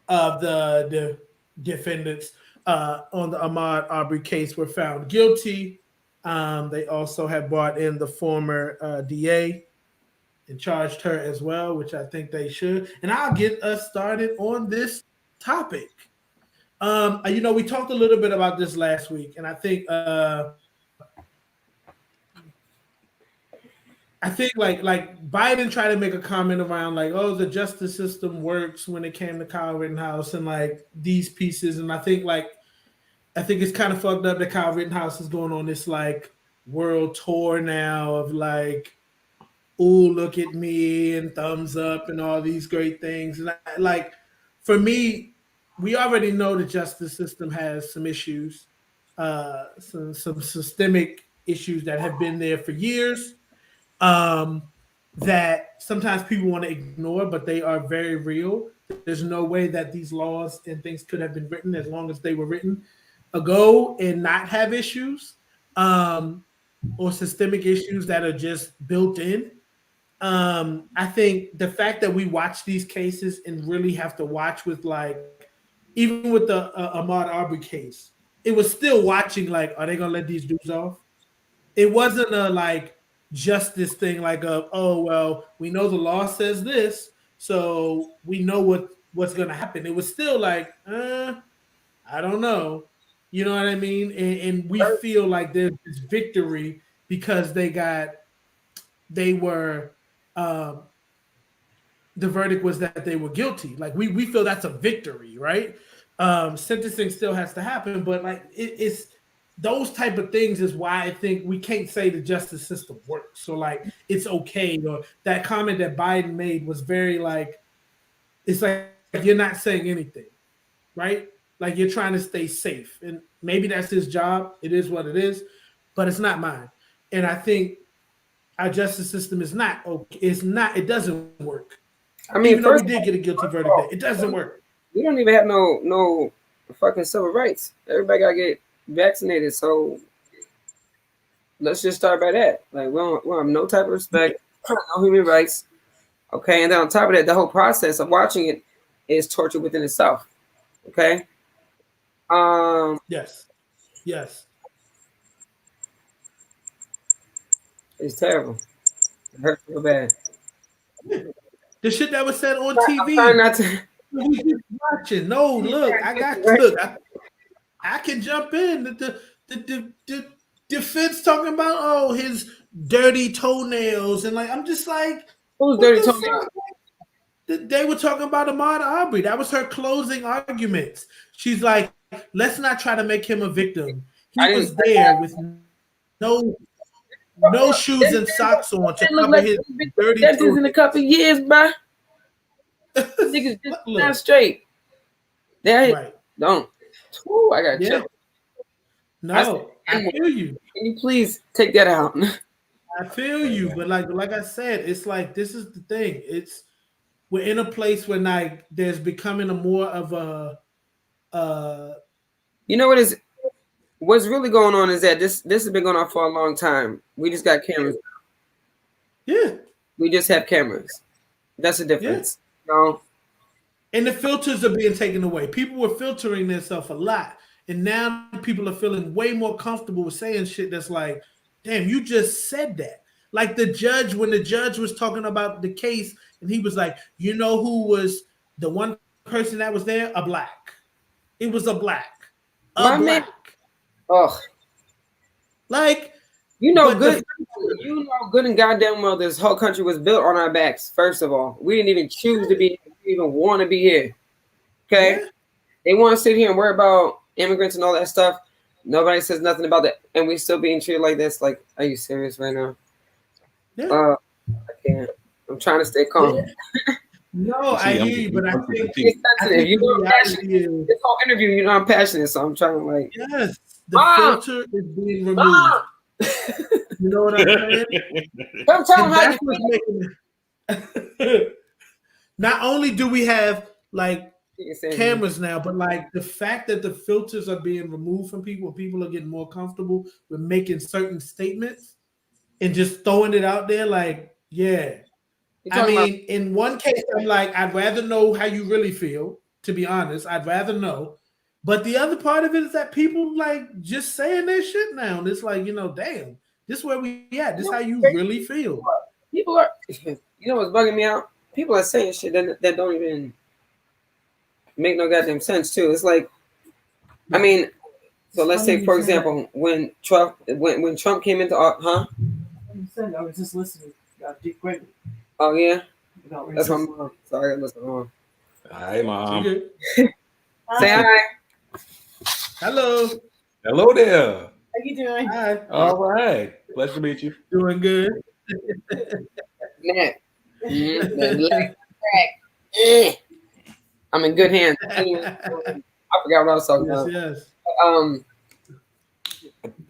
of the defendants on the Ahmaud Arbery case were found guilty. They also have brought in the former DA and charged her as well, which I think they should. And I'll get us started on this topic. We talked a little bit about this last week, and I think like Biden tried to make a comment around like, oh, the justice system works when it came to Kyle Rittenhouse and like these pieces, and I think it's kind of fucked up that Kyle Rittenhouse is going on this like world tour now of like, ooh, look at me and thumbs up and all these great things. And for me, we already know the justice system has some issues, some systemic issues that have been there for years, that sometimes people want to ignore, but they are very real. There's no way that these laws and things could have been written as long as they were written ago and not have issues, or systemic issues that are just built in. I think the fact that we watch these cases and really have to watch with like, even with the Ahmaud Arbery case, it was still watching like, are they gonna let these dudes off? It wasn't a like justice thing like oh well, we know the law says this, so we know what's gonna happen. It was still like, I don't know. You know what I mean? And we feel like there's this victory because they were the verdict was that they were guilty. Like we feel that's a victory, right? Sentencing still has to happen, but like it's those type of things is why I think we can't say the justice system works. So like it's okay. Or that comment that Biden made was very like, it's like you're not saying anything, right? Like you're trying to stay safe, and maybe that's his job. It is what it is, but it's not mine. And I think our justice system is not okay. It's not. It doesn't work. I mean, even though we did get a guilty verdict, it doesn't work. We don't even have no fucking civil rights. Everybody gotta get vaccinated. So let's just start by that. Like we don't have no type of respect, no human rights. Okay, and then on top of that, the whole process of watching it is torture within itself. Okay. Yes. It's terrible. It hurts so bad. The shit that was said on TV. I'm trying not to. We just watching. No, look, I can jump in. The defense talking about his dirty toenails and like I'm just like, who's dirty toenails? They were talking about Ahmaud Arbery. That was her closing arguments. She's like, let's not try to make him a victim. He was there with no shoes and socks on to cover his dirty toenails. In a couple of years, bro. Niggas just not straight. Right. Don't. Ooh, I got chill. No, I feel you. Can you please take that out? I feel you, but like I said, it's like this is the thing. We're in a place where like there's becoming a more of a you know what is what's really going on is that this has been going on for a long time. We just got cameras. Yeah. We just have cameras. That's the difference. Yeah. No. And the filters are being taken away. People were filtering themselves a lot. And now people are feeling way more comfortable with saying shit that's like, damn, you just said that. Like the judge, when the judge was talking about the case, and he was like, you know who was the one person that was there? A black. It was a black. A black. Oh. Like, you know good and goddamn well this whole country was built on our backs, first of all. We didn't even choose to be here. We didn't even want to be here. Okay? Yeah. They want to sit here and worry about immigrants and all that stuff. Nobody says nothing about that. And we still being treated like this. Like, are you serious right now? Yeah. I can't. I'm trying to stay calm. Yeah. No, I hear you, but I think you know I'm passionate. This whole interview, you know I'm passionate, so I'm trying to like. Yes, the filter is being removed. You know what I'm saying? Come tell them how Not only do we have like cameras now, but like the fact that the filters are being removed from people are getting more comfortable with making certain statements and just throwing it out there. Like, yeah. I mean, in one case, I'm like, I'd rather know how you really feel, to be honest. I'd rather know. But the other part of it is that people like just saying their shit now. And it's like, you know, damn, this is where we at. This is how you really feel. People are, you know what's bugging me out? People are saying shit that don't even make no goddamn sense, too. It's like, I mean, so let's say, for example, when Trump came into, I was just listening. Deep Gregory. Oh, yeah? That's my mom. Sorry, I listened wrong. Hi, Mom. Say hi. Hello. Hello there. How you doing? Hi. All right. Pleasure to meet you. Doing good. I'm in good hands. I forgot what I was talking about. Yes.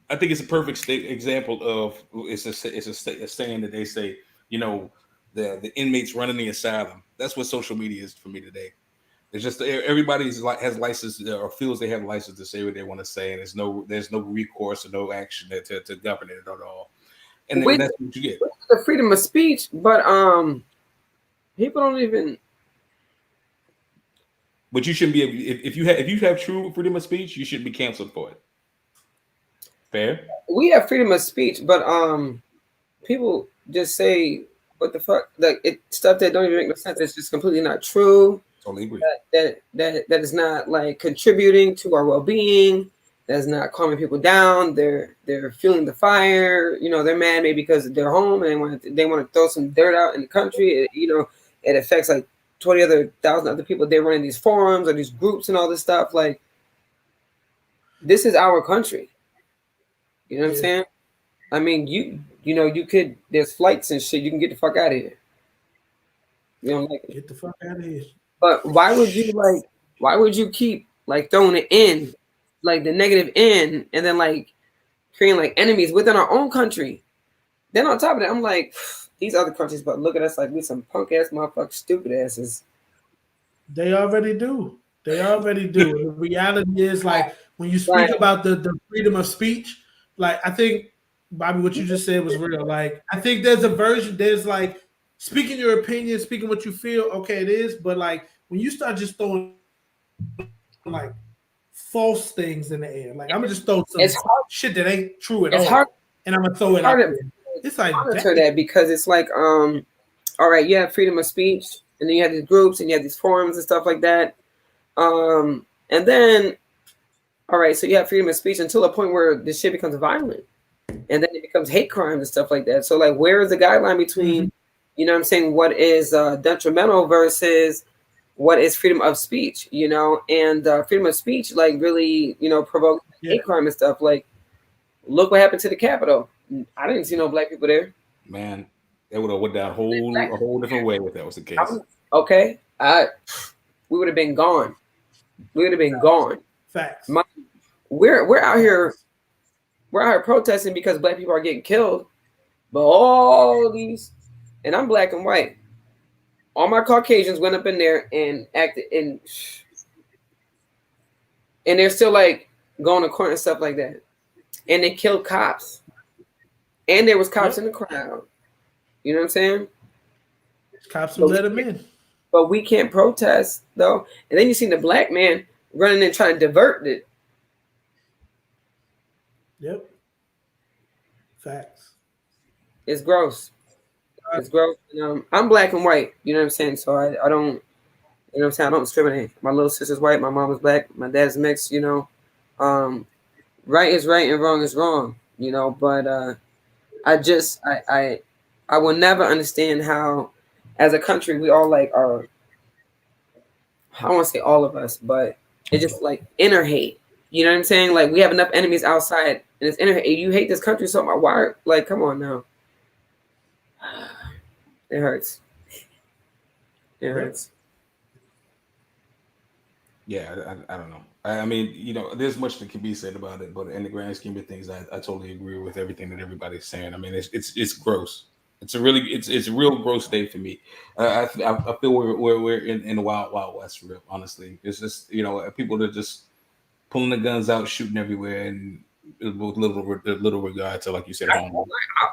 I think it's a perfect example of it's a saying that they say, you know, the inmates running the asylum. That's what social media is for me today. It's just everybody's has license or feels they have license to say what they want to say, and there's no recourse or no action to govern it at all. And that's what you get. The freedom of speech, but people don't even. But you shouldn't be if you have true freedom of speech, you shouldn't be canceled for it. Fair. We have freedom of speech, but people just say what the fuck, like stuff that don't even make no sense. It's just completely not true. Totally agree. That is not like contributing to our well-being. That's not calming people down. They're feeling the fire. You know, they're mad maybe because they're home and they want to throw some dirt out in the country. It affects like 20,000 other people. They're running these forums or these groups and all this stuff. Like, this is our country. You know what I'm saying? I mean, you could. There's flights and shit. You can get the fuck out of here. You don't like it. Get the fuck out of here. But why would you keep like throwing it in, like the negative in, and then like creating like enemies within our own country? Then on top of that, I'm like, these other countries, but look at us like we some punk ass motherfuckers, stupid asses. They already do. The reality is like when you speak about the freedom of speech, like I think, Bobby, what you just said was real. Like I think there's a version, there's like speaking your opinion, speaking what you feel, okay, it is, but like when you start just throwing like false things in the air, like I'm gonna just throw some shit that ain't true at all, and I'm gonna throw it out there. It's like monitor that because it's like, all right, you have freedom of speech, and then you have these groups and you have these forums and stuff like that, and then, all right, so you have freedom of speech until a point where this shit becomes violent, and then it becomes hate crime and stuff like that. So like, where is the guideline between, you know what I'm saying, what is detrimental versus what is freedom of speech, you know? And freedom of speech, like really, you know, provokes hate crime and stuff. Like, look what happened to the Capitol. I didn't see no black people there. Man, it would have went down a whole different way if that was the case. Okay, we would have been gone. We would have been gone. Facts. We're out here protesting because black people are getting killed, but all these, and I'm black and white. All my Caucasians went up in there and acted, and they're still like, go on the court and stuff like that. And they killed cops. And there was cops in the crowd. You know what I'm saying? Cops will let them in. But we can't protest, though. And then you see the black man running and trying to divert it. Yep. Facts. It's gross. It's gross. I'm black and white. You know what I'm saying? So I don't, you know what I'm saying? I don't discriminate. My little sister's white. My mom is black. My dad's mixed, you know. Right is right and wrong is wrong, you know. But I will never understand how, as a country, we all like are, I don't want to say all of us, but it's just like inner hate. You know what I'm saying? Like we have enough enemies outside, and it's inner hate. You hate this country so much. Why? Like, come on now. It hurts. It hurts. Yeah, I don't know. I mean, you know, there's much that can be said about it, but in the grand scheme of things, I totally agree with everything that everybody's saying. I mean, it's gross. It's a real gross day for me. I feel we're in the wild west, real honestly. It's just, you know, people that are just pulling the guns out, shooting everywhere, and with little regard to, like you said, home.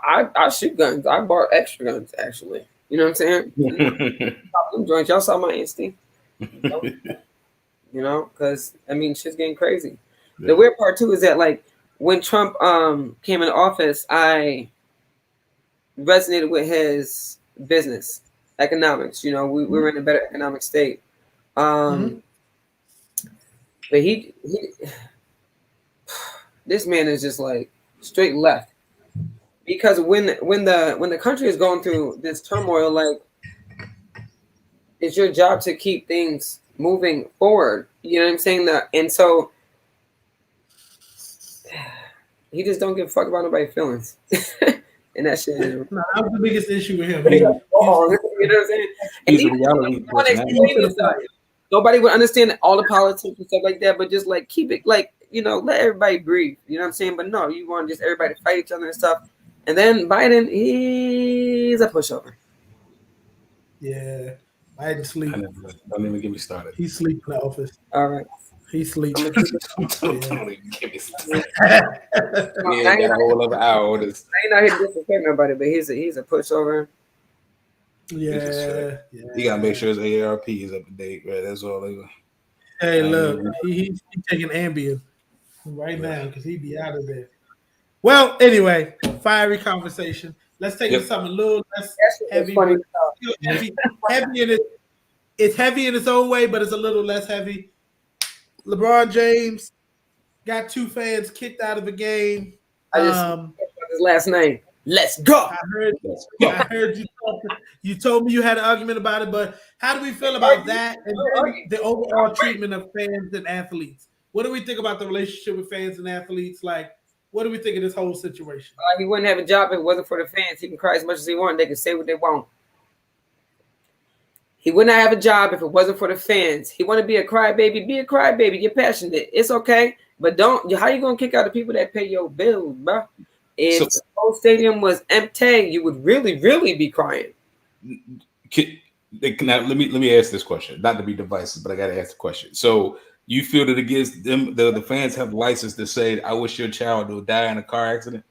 I shoot guns. I bought extra guns, actually. You know what I'm saying? Them joints, y'all saw my instinct. You know, because I mean, shit's getting crazy. Yeah. The weird part too is that, like, when Trump came into office, I resonated with his business economics. You know, we were in a better economic state. But he this man is just like straight left, because when the country is going through this turmoil, like, it's your job to keep things moving forward. You know what I'm saying? And so he just don't give a fuck about nobody's feelings. And that shit is, no, that was the biggest issue with him. You know what I'm saying? And nobody would understand all the politics and stuff like that, but just like keep it, like, you know, let everybody breathe. You know what I'm saying? But no, you want just everybody to fight each other and stuff. And then Biden, he's a pushover. Yeah. Biden sleep. Don't even get me started. He's sleep in the office. All right. He's sleep. Don't even get me started. Yeah, got a whole other hour. I ain't not here to disrespect nobody, but he's a pushover. Yeah. You gotta make sure his AARP is up to date, right? That's all they. Hey, look, he's taking Ambien right now because he be out of there. Well, anyway, fiery conversation. Let's take it to something a little less heavy. It's heavy in its own way, but it's a little less heavy. LeBron James got 2 fans kicked out of the game. I just his last name. Let's go. I heard you told me you had an argument about it, but how do we feel about that and the overall treatment of fans and athletes? What do we think about the relationship with fans and athletes? Like, what do we think of this whole situation? He wouldn't have a job if it wasn't for the fans. He can cry as much as he wants. They can say what they want. He would not have a job if it wasn't for the fans. He want to be a crybaby. Be a crybaby. Get passionate. It's okay. But don't. How you going to kick out the people that pay your bills, bro? If the whole stadium was empty, you would really, really be crying. Now, let me ask this question. Not to be divisive, but I got to ask the question. So you feel that it gives them, the fans have license to say, I wish your child would die in a car accident?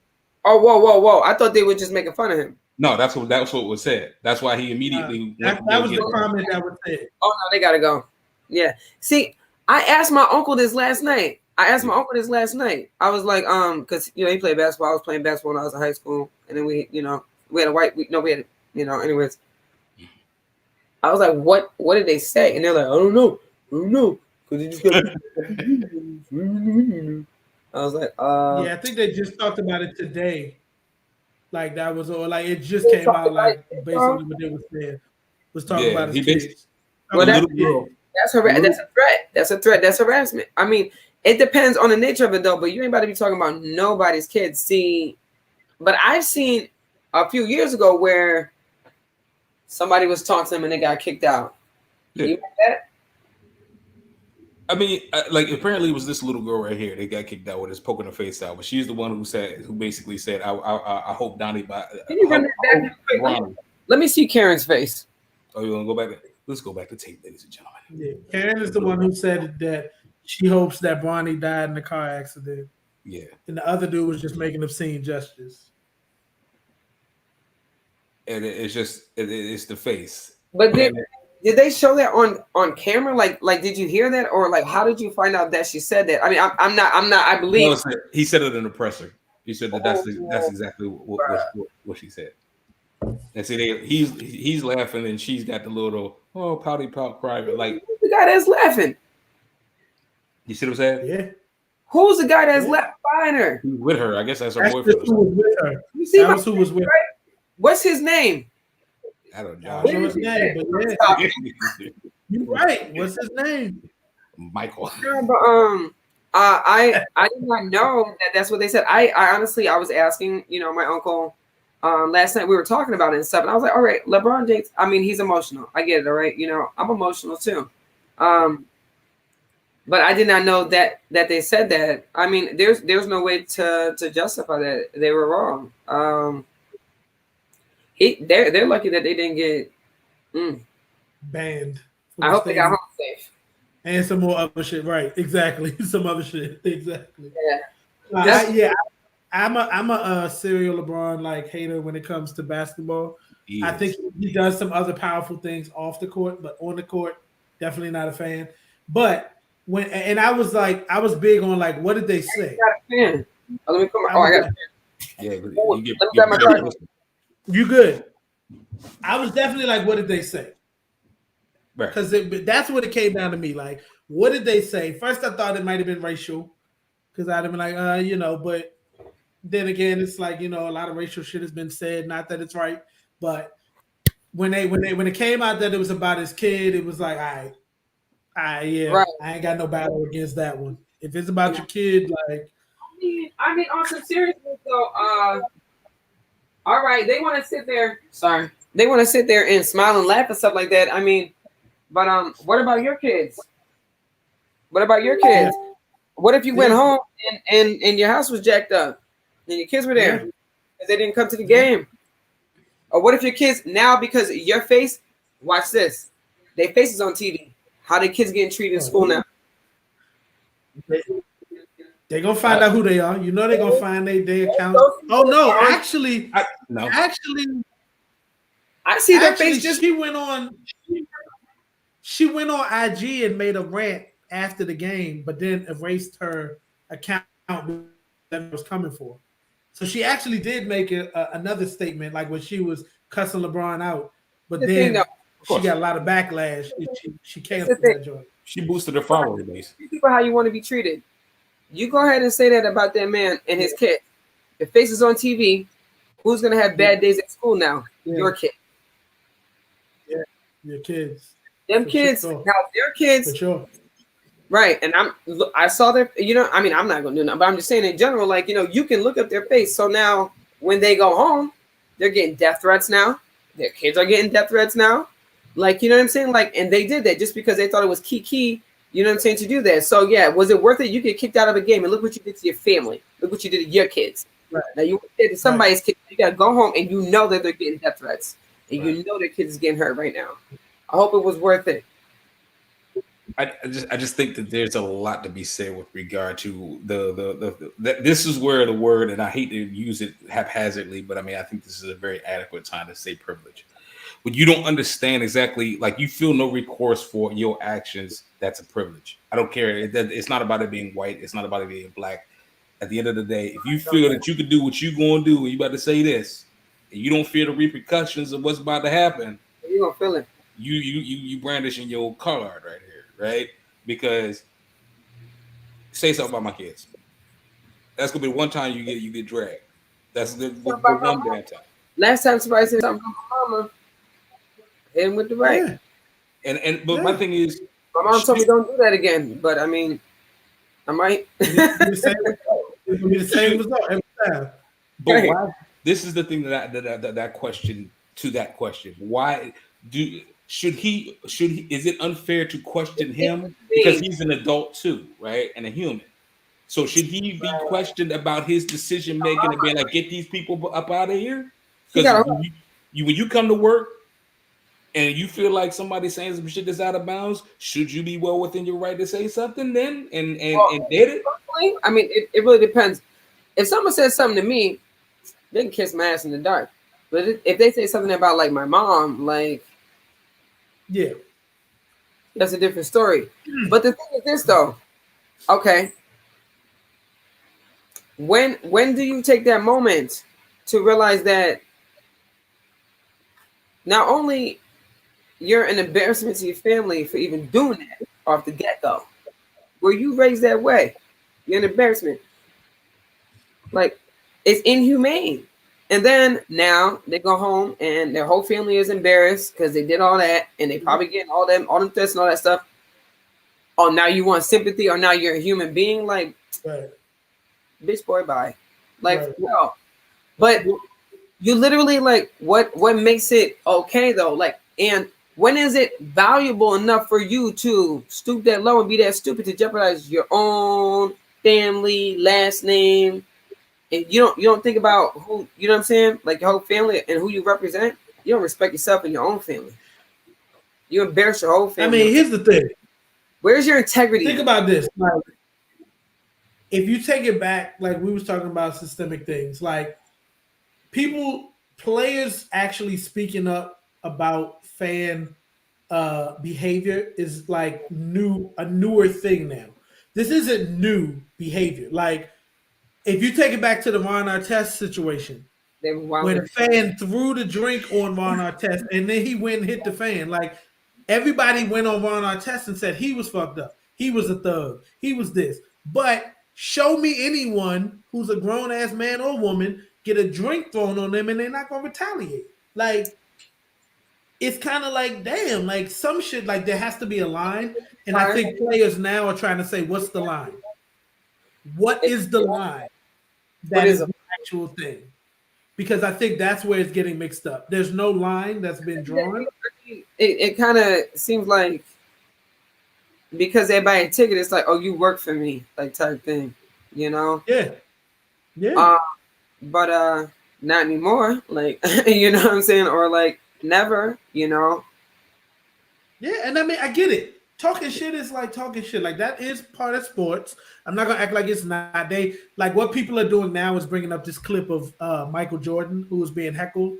Oh, whoa. I thought they were just making fun of him. No, that's what was said. That's why he immediately that was the comment that was said. Oh no, they gotta go. Yeah. See, I asked my uncle this last night. I was like, because he played basketball. I was playing basketball when I was in high school, and then we had anyways. I was like, what did they say? And they're like, I don't know, because they just got. I was like, yeah, I think they just talked about it today. Like that was all. Like it just came out. Like basically what they were saying was talking about his kids. Well, that's a threat. That's a threat. That's harassment. I mean, it depends on the nature of it, though. But you ain't about to be talking about nobody's kids. See, but I've seen a few years ago where somebody was talking to them and they got kicked out. Yeah. You know that? I mean, like apparently it was this little girl right here. They got kicked out with his poking her face out, but she's the one who basically said, "I hope Donnie." Let me see Karen's face. Oh, you want to go back? Let's go back to tape, ladies and gentlemen. Yeah, Karen is the one who said that she hopes that Bronny died in the car accident. Yeah. And the other dude was just making obscene gestures. And it's the face. But did they show that on camera? Like did you hear that, or like how did you find out that she said that? I mean, I'm not. I believe he said it in the presser. He said that that's exactly what she said. And see, he's laughing, and she's got the little pouty pout cry, like the guy that's laughing. You see what I'm saying? Yeah. Who's the guy that's left behind her? He's with her. I guess that's her That's boyfriend. who was with her. You see that was who was with her. What's his name? I don't I don't know his name, but yeah. You're right. What's his name? Michael. No, but I did not know that's what they said. I honestly I was asking, my uncle last night we were talking about it and stuff, and I was like, all right, LeBron James, I mean, he's emotional. I get it, all right. I'm emotional too. But I did not know that they said that. I mean, there's no way to justify that. They were wrong. They're lucky that they didn't get banned. I hope they got home safe. And some more other shit, right? Exactly, some other shit, exactly. Yeah, I'm a serial LeBron hater when it comes to basketball. I think he does some other powerful things off the court, but on the court, definitely not a fan. But I was big on what did they say? Let me come. I got a fan. Yeah, you good? I was definitely what did they say? Because that's what it came down to me. What did they say? First, I thought it might have been racial, because I'd have been but then again, it's a lot of racial shit has been said. Not that it's right, but when it came out that it was about his kid, it was like, all right, yeah, right. I ain't got no battle against that one. If it's about your kid, I mean, on some seriousness though, all right, they want to sit there. Sorry, they want to sit there and smile and laugh and stuff like that. I mean, but what about your kids? What about your kids? Yeah. What if you went home and your house was jacked up and your kids were there because they didn't come to the game? Or what if your kids now, because your face, watch this, their face is on TV. How the kids getting treated in school now? They're gonna find out who they are. They're gonna find their account. Oh no, actually, I see their face. She went on IG and made a rant after the game, but then erased her account that was coming for. So she actually did make another statement, when she was cussing LeBron out, but then she got a lot of backlash. She canceled that joint. She boosted her follower base. People, how you want to be treated. You go ahead and say that about that man and his kid. If face is on TV, who's gonna have bad days at school now? Yeah. Your kid. Yeah, your kids. Them kids. Sure. Now their kids. For sure. Right, and I saw their. I mean, I'm not gonna do nothing, but I'm just saying in general, you can look up their face. So now when they go home, they're getting death threats now. Their kids are getting death threats now. You know what I'm saying? And they did that just because they thought it was key. You know what I'm saying, to do that. So yeah, was it worth it? You get kicked out of a game, and look what you did to your family. Look what you did to your kids. Right. Now you did to somebody's kid. You gotta go home, and you know that they're getting death threats, and you know their kids is getting hurt right now. I hope it was worth it. I just think that there's a lot to be said with regard to this is where the word, and I hate to use it haphazardly, but I mean I think this is a very adequate time to say privilege. When you don't understand exactly, you feel no recourse for your actions, that's a privilege. I don't care. It's not about it being white. It's not about it being black. At the end of the day, if you feel that you can do what you're going to do, and you about to say this, and you don't fear the repercussions of what's about to happen, you're going to feel it. You brandishing your card right here, right? Because say something about my kids. That's going to be one time you get dragged. That's the one bad time. Last time somebody said something about my mama, and with the right. Yeah. But my thing is, my mom told me don't do that again. But I mean, I might. It's the same result every time. But why? This is the thing that question to that question. Why should he? Is it unfair to question him because he's an adult too, right, and a human? So should he be questioned about his decision making and being get these people up out of here? Because when you come to work, and you feel like somebody's saying some shit that's out of bounds, should you be well within your right to say something then and did it? I mean, it really depends. If someone says something to me, they can kiss my ass in the dark. But if they say something about like my mom, like, yeah, that's a different story. But the thing is this though, okay. When do you take that moment to realize that not only you're an embarrassment to your family for even doing that off the get-go, were you raised that way? You're an embarrassment. Like, it's inhumane. And then now they go home and their whole family is embarrassed because they did all that, and they probably getting all them threats and all that stuff. Oh, now you want sympathy, or now you're a human being? Like, right. Bitch, boy, bye. Like, Right. no. But you literally, like, what makes it okay though? Like, and when is it valuable enough for you to stoop that low and be that stupid to jeopardize your own family, last name? And you don't think about who, you know what I'm saying? Like your whole family and who you represent. You don't respect yourself and your own family. You embarrass your whole family. I mean, here's the thing. Where's your integrity? Think about this. Like, if you take it back, like we was talking about systemic things, like players actually speaking up about fan behavior is like a newer thing now. This isn't new behavior. Like, if you take it back to the Ron Artest situation, where the fan threw the drink on Ron Artest and then he went and hit the fan, like everybody went on Ron Artest and said he was fucked up. He was a thug. He was this. But show me anyone who's a grown-ass man or woman get a drink thrown on them and they're not going to retaliate. Like, it's kind of like, damn, like some shit, like there has to be a line. And I think players now are trying to say, what's the line? What is the line? That is an actual thing. Because I think that's where it's getting mixed up. There's no line that's been drawn. It kind of seems like because they buy a ticket, it's like, oh, you work for me, like type thing, you know? Yeah. Yeah. But not anymore. Like, you know what I'm saying? Or like never, you know? Yeah, and I mean, I get it. Talking shit is like talking shit. Like, that is part of sports. I'm not gonna act like it's not. They like what people are doing now is bringing up this clip of Michael Jordan, who was being heckled,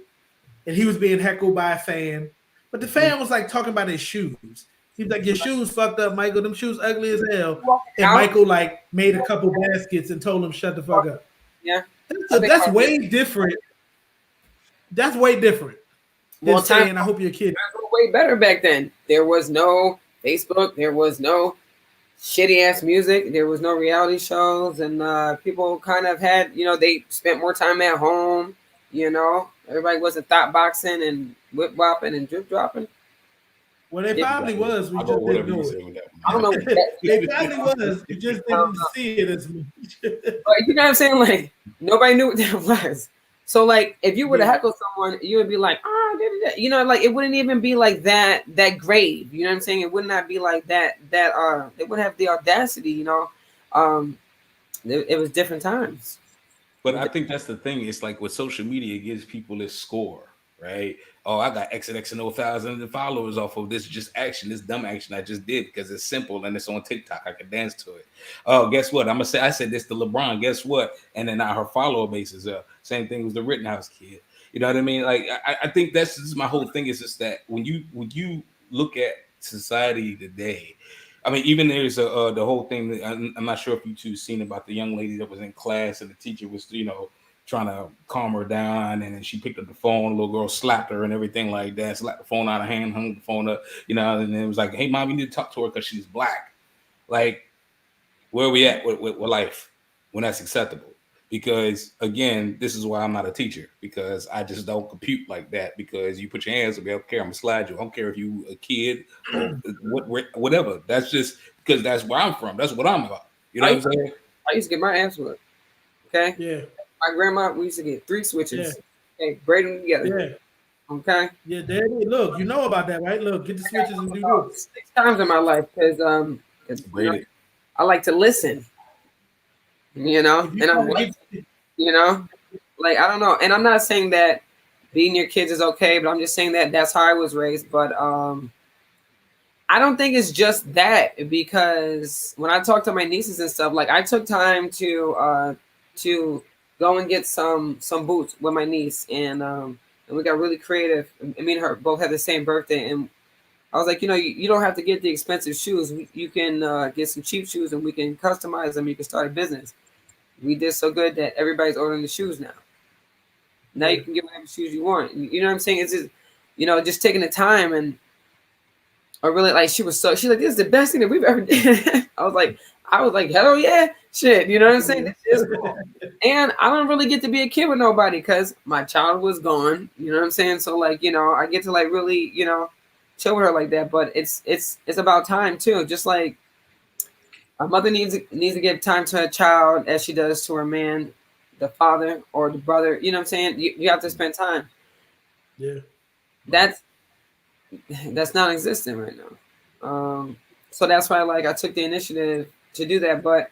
and he was being heckled by a fan, but the fan was like talking about his shoes. He was like, "Your shoes fucked up, Michael. Them shoes ugly as hell." And Michael like made a couple baskets and told him, "Shut the fuck up." Yeah, that's way different. That's way different. Well, saying, "I hope your kid." Way better back then. There was no Facebook. There was no shitty ass music. There was no reality shows, and people kind of had, you know, they spent more time at home. You know, everybody wasn't thought boxing and whip whopping and drip dropping. Well, they probably was. We just didn't know it. I don't know. They probably was. We just didn't see it as much. But you know what I'm saying? Like, nobody knew what that was. So, like, if you were to heckle someone, you would be like, oh, you know, like, it wouldn't even be like that grave. You know what I'm saying? It would not be like that. They wouldn't have the audacity, you know. It was different times. But I think that's the thing. It's like with social media, it gives people this score, right? Oh, I got X and X and 0,000 followers off of this just action, this dumb action I just did because it's simple and it's on TikTok. I can dance to it. Oh, guess what? I said this to LeBron. Guess what? And then now her follower base is up. Same thing with the Rittenhouse kid. You know what I mean? Like, I think this is my whole thing. Is just that when you look at society today, I mean, even there's the whole thing. I'm not sure if you two seen about the young lady that was in class and the teacher was, you know, trying to calm her down, and then she picked up the phone. The little girl slapped her and everything like that. Slapped the phone out of hand, hung the phone up, you know. And then it was like, "Hey, mom, you need to talk to her because she's black." Like, where are we at with life when that's acceptable? Because again, this is why I'm not a teacher, because I just don't compute like that. Because you put your hands up, I don't care. I'm gonna slide you. I don't care if you a kid or whatever. That's just because that's where I'm from. That's what I'm about. You know what I'm saying? I used to get my ass whipped. Okay. Yeah. My grandma, we used to get 3 switches. Yeah. Okay, braid them together. Yeah. Okay. Yeah, Daddy. Look, you know about that, right? Look, get the switches and do this. 6 times in my life because you know, I like to listen. You know, and I'm like, you know, like, I don't know. And I'm not saying that beating your kids is okay, but I'm just saying that that's how I was raised. But I don't think it's just that, because when I talk to my nieces and stuff, like I took time to go and get some boots with my niece, and we got really creative. And me and her both had the same birthday, and I was like, you don't have to get the expensive shoes. You can get some cheap shoes, and we can customize them. You can start a business. We did so good that everybody's ordering the shoes now. Now you can get whatever shoes you want. You know what I'm saying? It's just, just taking the time. And I really, like, she's like, this is the best thing that we've ever did. I was like, hell yeah, shit. You know what I'm saying? This is cool. And I don't really get to be a kid with nobody because my child was gone. You know what I'm saying? So like, I get to like really, chill with her like that. But it's about time too. Just like a mother needs to give time to her child as she does to her man, the father or the brother. You know what I'm saying? You have to spend time. Yeah. That's non-existent right now. So that's why I took the initiative to do that. But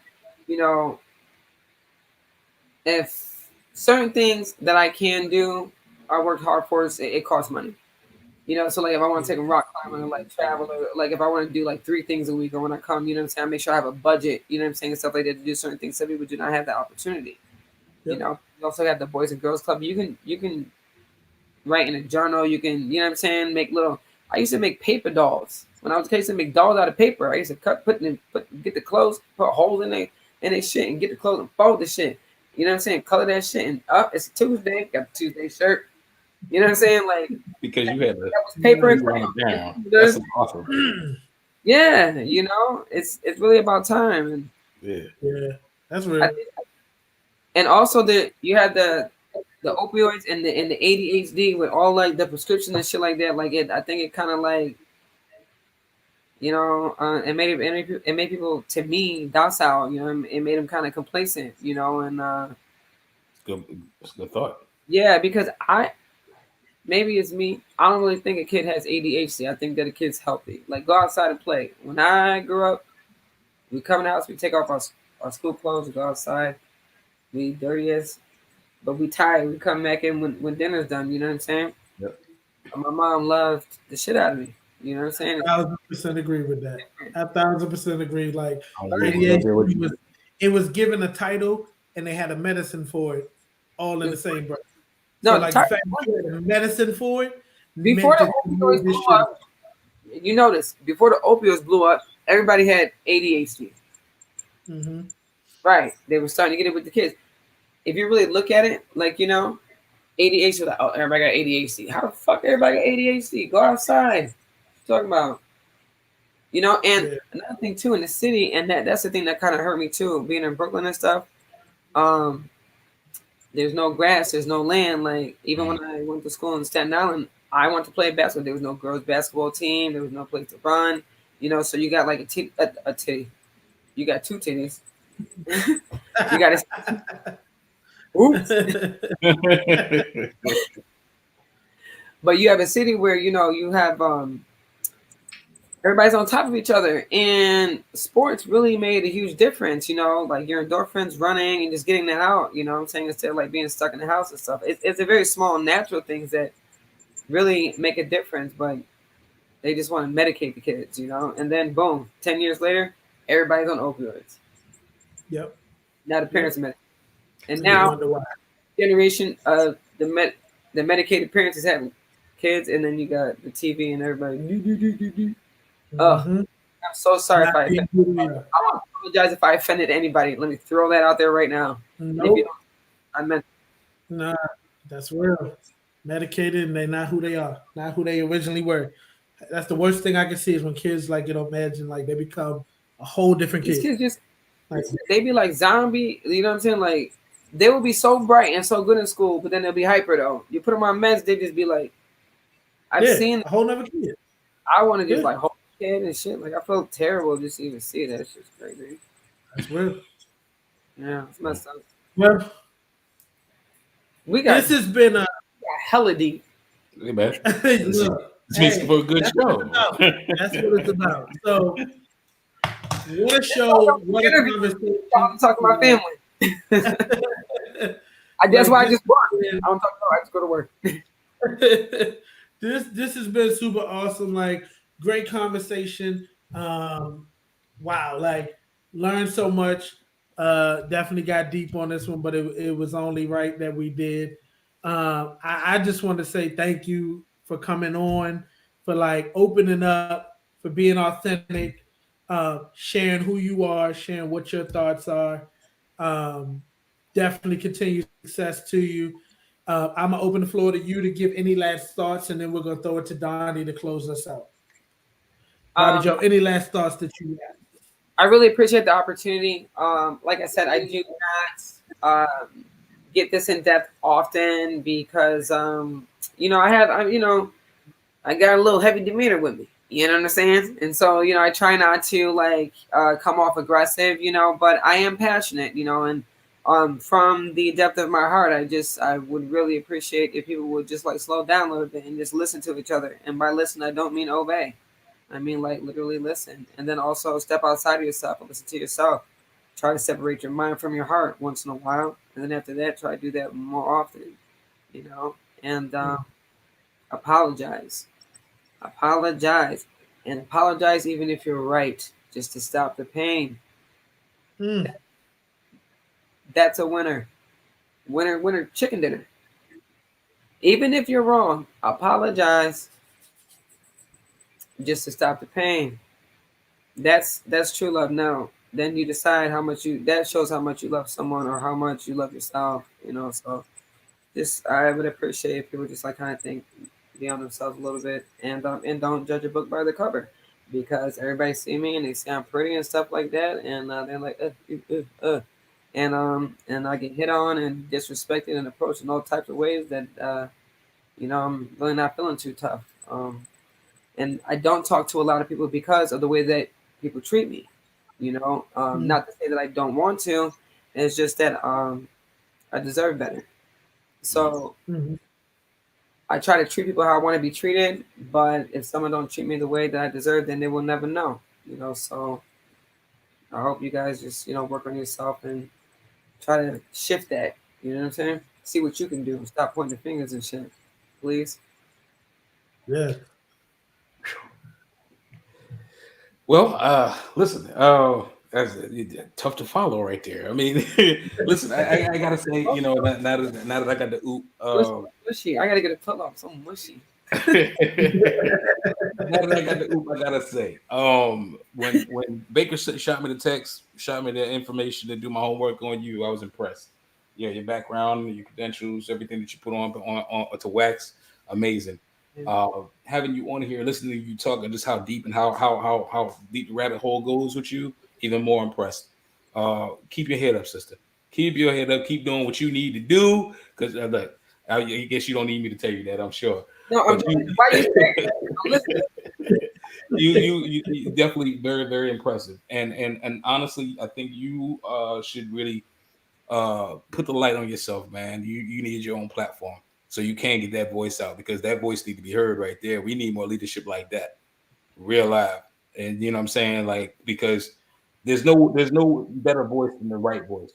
if certain things that I can do, I worked hard for, it costs money. So like if I want to take a rock climbing or like travel, or like if I want to do like 3 things a week, or when I come, you know what I'm saying, I make sure I have a budget, you know what I'm saying, and stuff like that to do certain things. Some people do not have that opportunity. Yep. You also have the Boys and Girls Club. You can write in a journal. You can, you know what I'm saying, make little. I used to make paper dolls when I was a kid. I used to make dolls out of paper. I used to get the clothes, put holes in their shit, and get the clothes and fold the shit. You know what I'm saying? Color that shit, and up. It's a Tuesday. Got the Tuesday shirt. You know what I'm saying? Like, because you had the paper and crayon. That's awesome. Yeah, it's really about time. And yeah, that's real. And also you had the opioids and the ADHD with all like the prescription and shit like that. Like I think it kind of like, it made people, to me, docile. It made them kind of complacent. And it's good thought. Yeah, because maybe it's me. I don't really think a kid has ADHD. I think that a kid's healthy. Like, go outside and play. When I grew up, we come in the house, we take off our school clothes, we go outside, we dirty as, but we tired. We come back in when dinner's done. You know what I'm saying? Yep. My mom loved the shit out of me. You know what I'm saying? 1,000% agree with that. 1,000% agree. Like, ADHD it was given a title and they had a medicine for it, all in the same breath. No, so like the fact you had a medicine for it. Before the opioids blew up, you notice, before the opioids blew up, everybody had ADHD. Mm-hmm. Right. They were starting to get it with the kids. If you really look at it, like, ADHD was like, oh, everybody got ADHD. How the fuck everybody got ADHD? Go outside. Talking about, and another thing too in the city, and that's the thing that kind of hurt me too, being in Brooklyn and stuff. There's no grass, there's no land. Like, even when I went to school in Staten Island, I wanted to play basketball. There was no girls' basketball team. There was no place to run. So you got like a titty. You got 2 titties. You got a. Oops. But you have a city where you have everybody's on top of each other, and sports really made a huge difference. Like your endorphins, running, and just getting that out. You know what I'm saying, instead of like being stuck in the house and stuff. It's a very small, natural things that really make a difference, but they just want to medicate the kids, And then boom, 10 years later, everybody's on opioids. Yep. Now the parents are medicated, and now generation of the medicated parents is having kids, and then you got the TV and everybody. I'm so sorry if I apologize if I offended anybody. Let me throw that out there right now. Nope. I meant. Nah, that's real. Medicated, and they're not who they are, not who they originally were. That's the worst thing I can see is when kids imagine like they become a whole different kid. These kids they be like zombie. You know what I'm saying? Like, they will be so bright and so good in school, but then they'll be hyper though. You put them on meds, they just be like, I've seen a whole other kid. I want to just like hold kid and shit. Like, I feel terrible just to even see that. It's just crazy. That's weird. Yeah, it's messed up. Well, this has been a hella deep. Hey, man. Look, makes for a good show. That's what it's about. So, what a show! What a conversation! I'm talking about family. That's why I just work. I don't talk about. I just go to work. This has been super awesome. Like great conversation. Wow, like learned so much. Definitely got deep on this one, but it was only right that we did. I just want to say thank you for coming on, for like opening up, for being authentic, sharing who you are, sharing what your thoughts are. Um, Definitely continue success to you. I'm gonna open the floor to you to give any last thoughts, and then we're gonna throw it to Donnie to close us out. Bobby Joe, Um, any last thoughts that you have? I really appreciate the opportunity. Like I said, I do not get this in depth often because I got a little heavy demeanor with me. You know what I'm saying? And so, I try not to like come off aggressive, but I am passionate, and from the depth of my heart, I would really appreciate if people would just like slow down a little bit and just listen to each other. And by listen, I don't mean obey. I mean like literally listen. And then also step outside of yourself and listen to yourself. Try to separate your mind from your heart once in a while. And then after that, try to do that more often, and apologize. Apologize. And apologize even if you're right, just to stop the pain. Mm. That's a winner. Winner, winner, chicken dinner. Even if you're wrong, apologize just to stop the pain. That's true love. Now, then you decide how much that shows how much you love someone or how much you love yourself, So just I would appreciate if people just like kind of think beyond themselves a little bit and don't judge a book by the cover, because everybody see me and they say I'm pretty and stuff like that, and they're like and I get hit on and disrespected and approached in all types of ways that I'm really not feeling too tough. And I don't talk to a lot of people because of the way that people treat me. Not to say that I don't want to. It's just that I deserve better. So Mm-hmm. I try to treat people how I want to be treated. But if someone don't treat me the way that I deserve, then they will never know. So I hope you guys just work on yourself and try to shift that. You know what I'm saying? See what you can do. Stop pointing the fingers and shit, please. Yeah. Well, listen, that's tough to follow right there. I mean, listen, I gotta say, now that I got the oop, Mushy. I gotta get a pull off. So mushy. now that I got the oop, I gotta say, when Baker shot me the text, shot me the information to do my homework on you, I was impressed. Yeah, your background, your credentials, everything that you put on to wax, amazing. Having you on here, listening to you talk, and just how deep and how deep the rabbit hole goes with you, even more impressed. Keep your head up, sister. Keep your head up. Keep doing what you need to do. Because look, I guess you don't need me to tell you that. I'm sure. No, But why you saying that? I'm listening. you definitely very very impressive. And honestly, I think you should really put the light on yourself, man. You need your own platform so you can get that voice out, because that voice need to be heard right there. We need more leadership like that, real live. And you know what I'm saying, like, because there's no better voice than the right voice.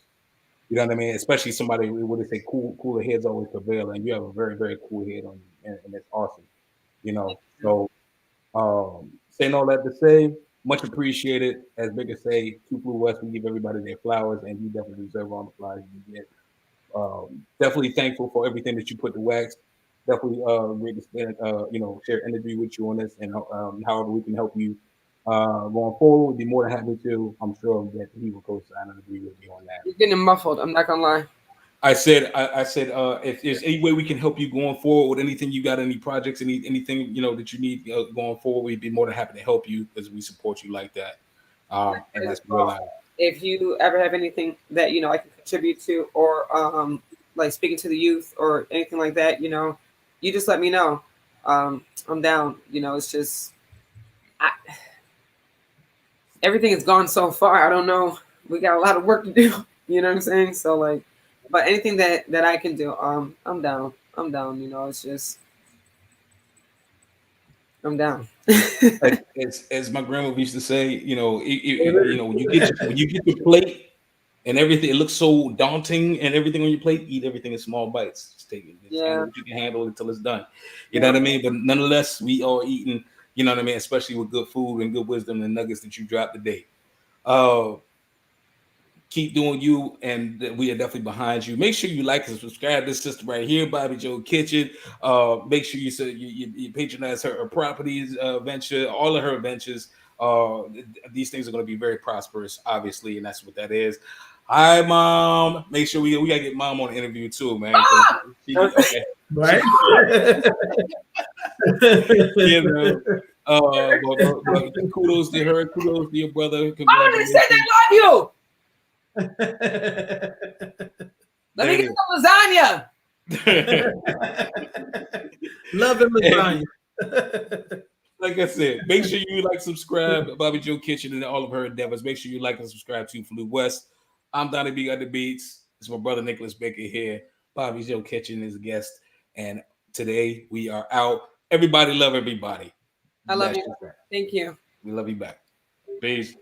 You know what I mean? Especially somebody would they say cooler heads always prevail, and you have a very very cool head on you, and it's awesome. So saying all that to say, much appreciated. As Bigger say, Two Blue West, we give everybody their flowers, and you definitely deserve all the flowers you get. Definitely thankful for everything that you put to wax. Definitely ready to spend, share energy with you on this, and however we can help you going forward, we'd be more than happy to. I'm sure that he will co-sign and agree with me on that. You're getting muffled. I'm not gonna lie. I said, if there's any way we can help you going forward with anything, you got any projects, anything that you need going forward, we'd be more than happy to help you because we support you like that. And that's real life. If you ever have anything that I can contribute to, or like speaking to the youth or anything like that, you just let me know. I'm down. It's just everything has gone so far. I don't know. We got a lot of work to do. You know what I'm saying? So like, but anything that I can do, I'm down. I'm down. It's just I'm down. As my grandma used to say, when you get your plate, and everything. It looks so daunting, and everything on your plate. Eat everything in small bites. Just take it. Just handle what you can handle until it's done. You know what I mean? But nonetheless, we are eating. You know what I mean? Especially with good food and good wisdom and nuggets that you dropped today. Keep doing you, and we are definitely behind you. Make sure you like and subscribe to this sister right here, Bobbi Jo Kitchen. Make sure you patronize her properties venture, all of her ventures. These things are going to be very prosperous, obviously, and that's what that is. Hi, Mom. Make sure we gotta get Mom on the interview too, man. Okay. Right? You know, but kudos to her. Kudos to your brother. Mama just said they love you. Let me get some lasagna. Love and lasagna. Like I said, make sure you like, subscribe to Bobbi Jo Kitchen and all of her endeavors. Make sure you like and subscribe to Flew West. I'm Donnie B.GotDaBeats. It's my brother Nicholas Baker here. Bobbi Jo Kitchen is a guest, and today we are out. Everybody love everybody. I love you. Thank you. We love you back. Peace.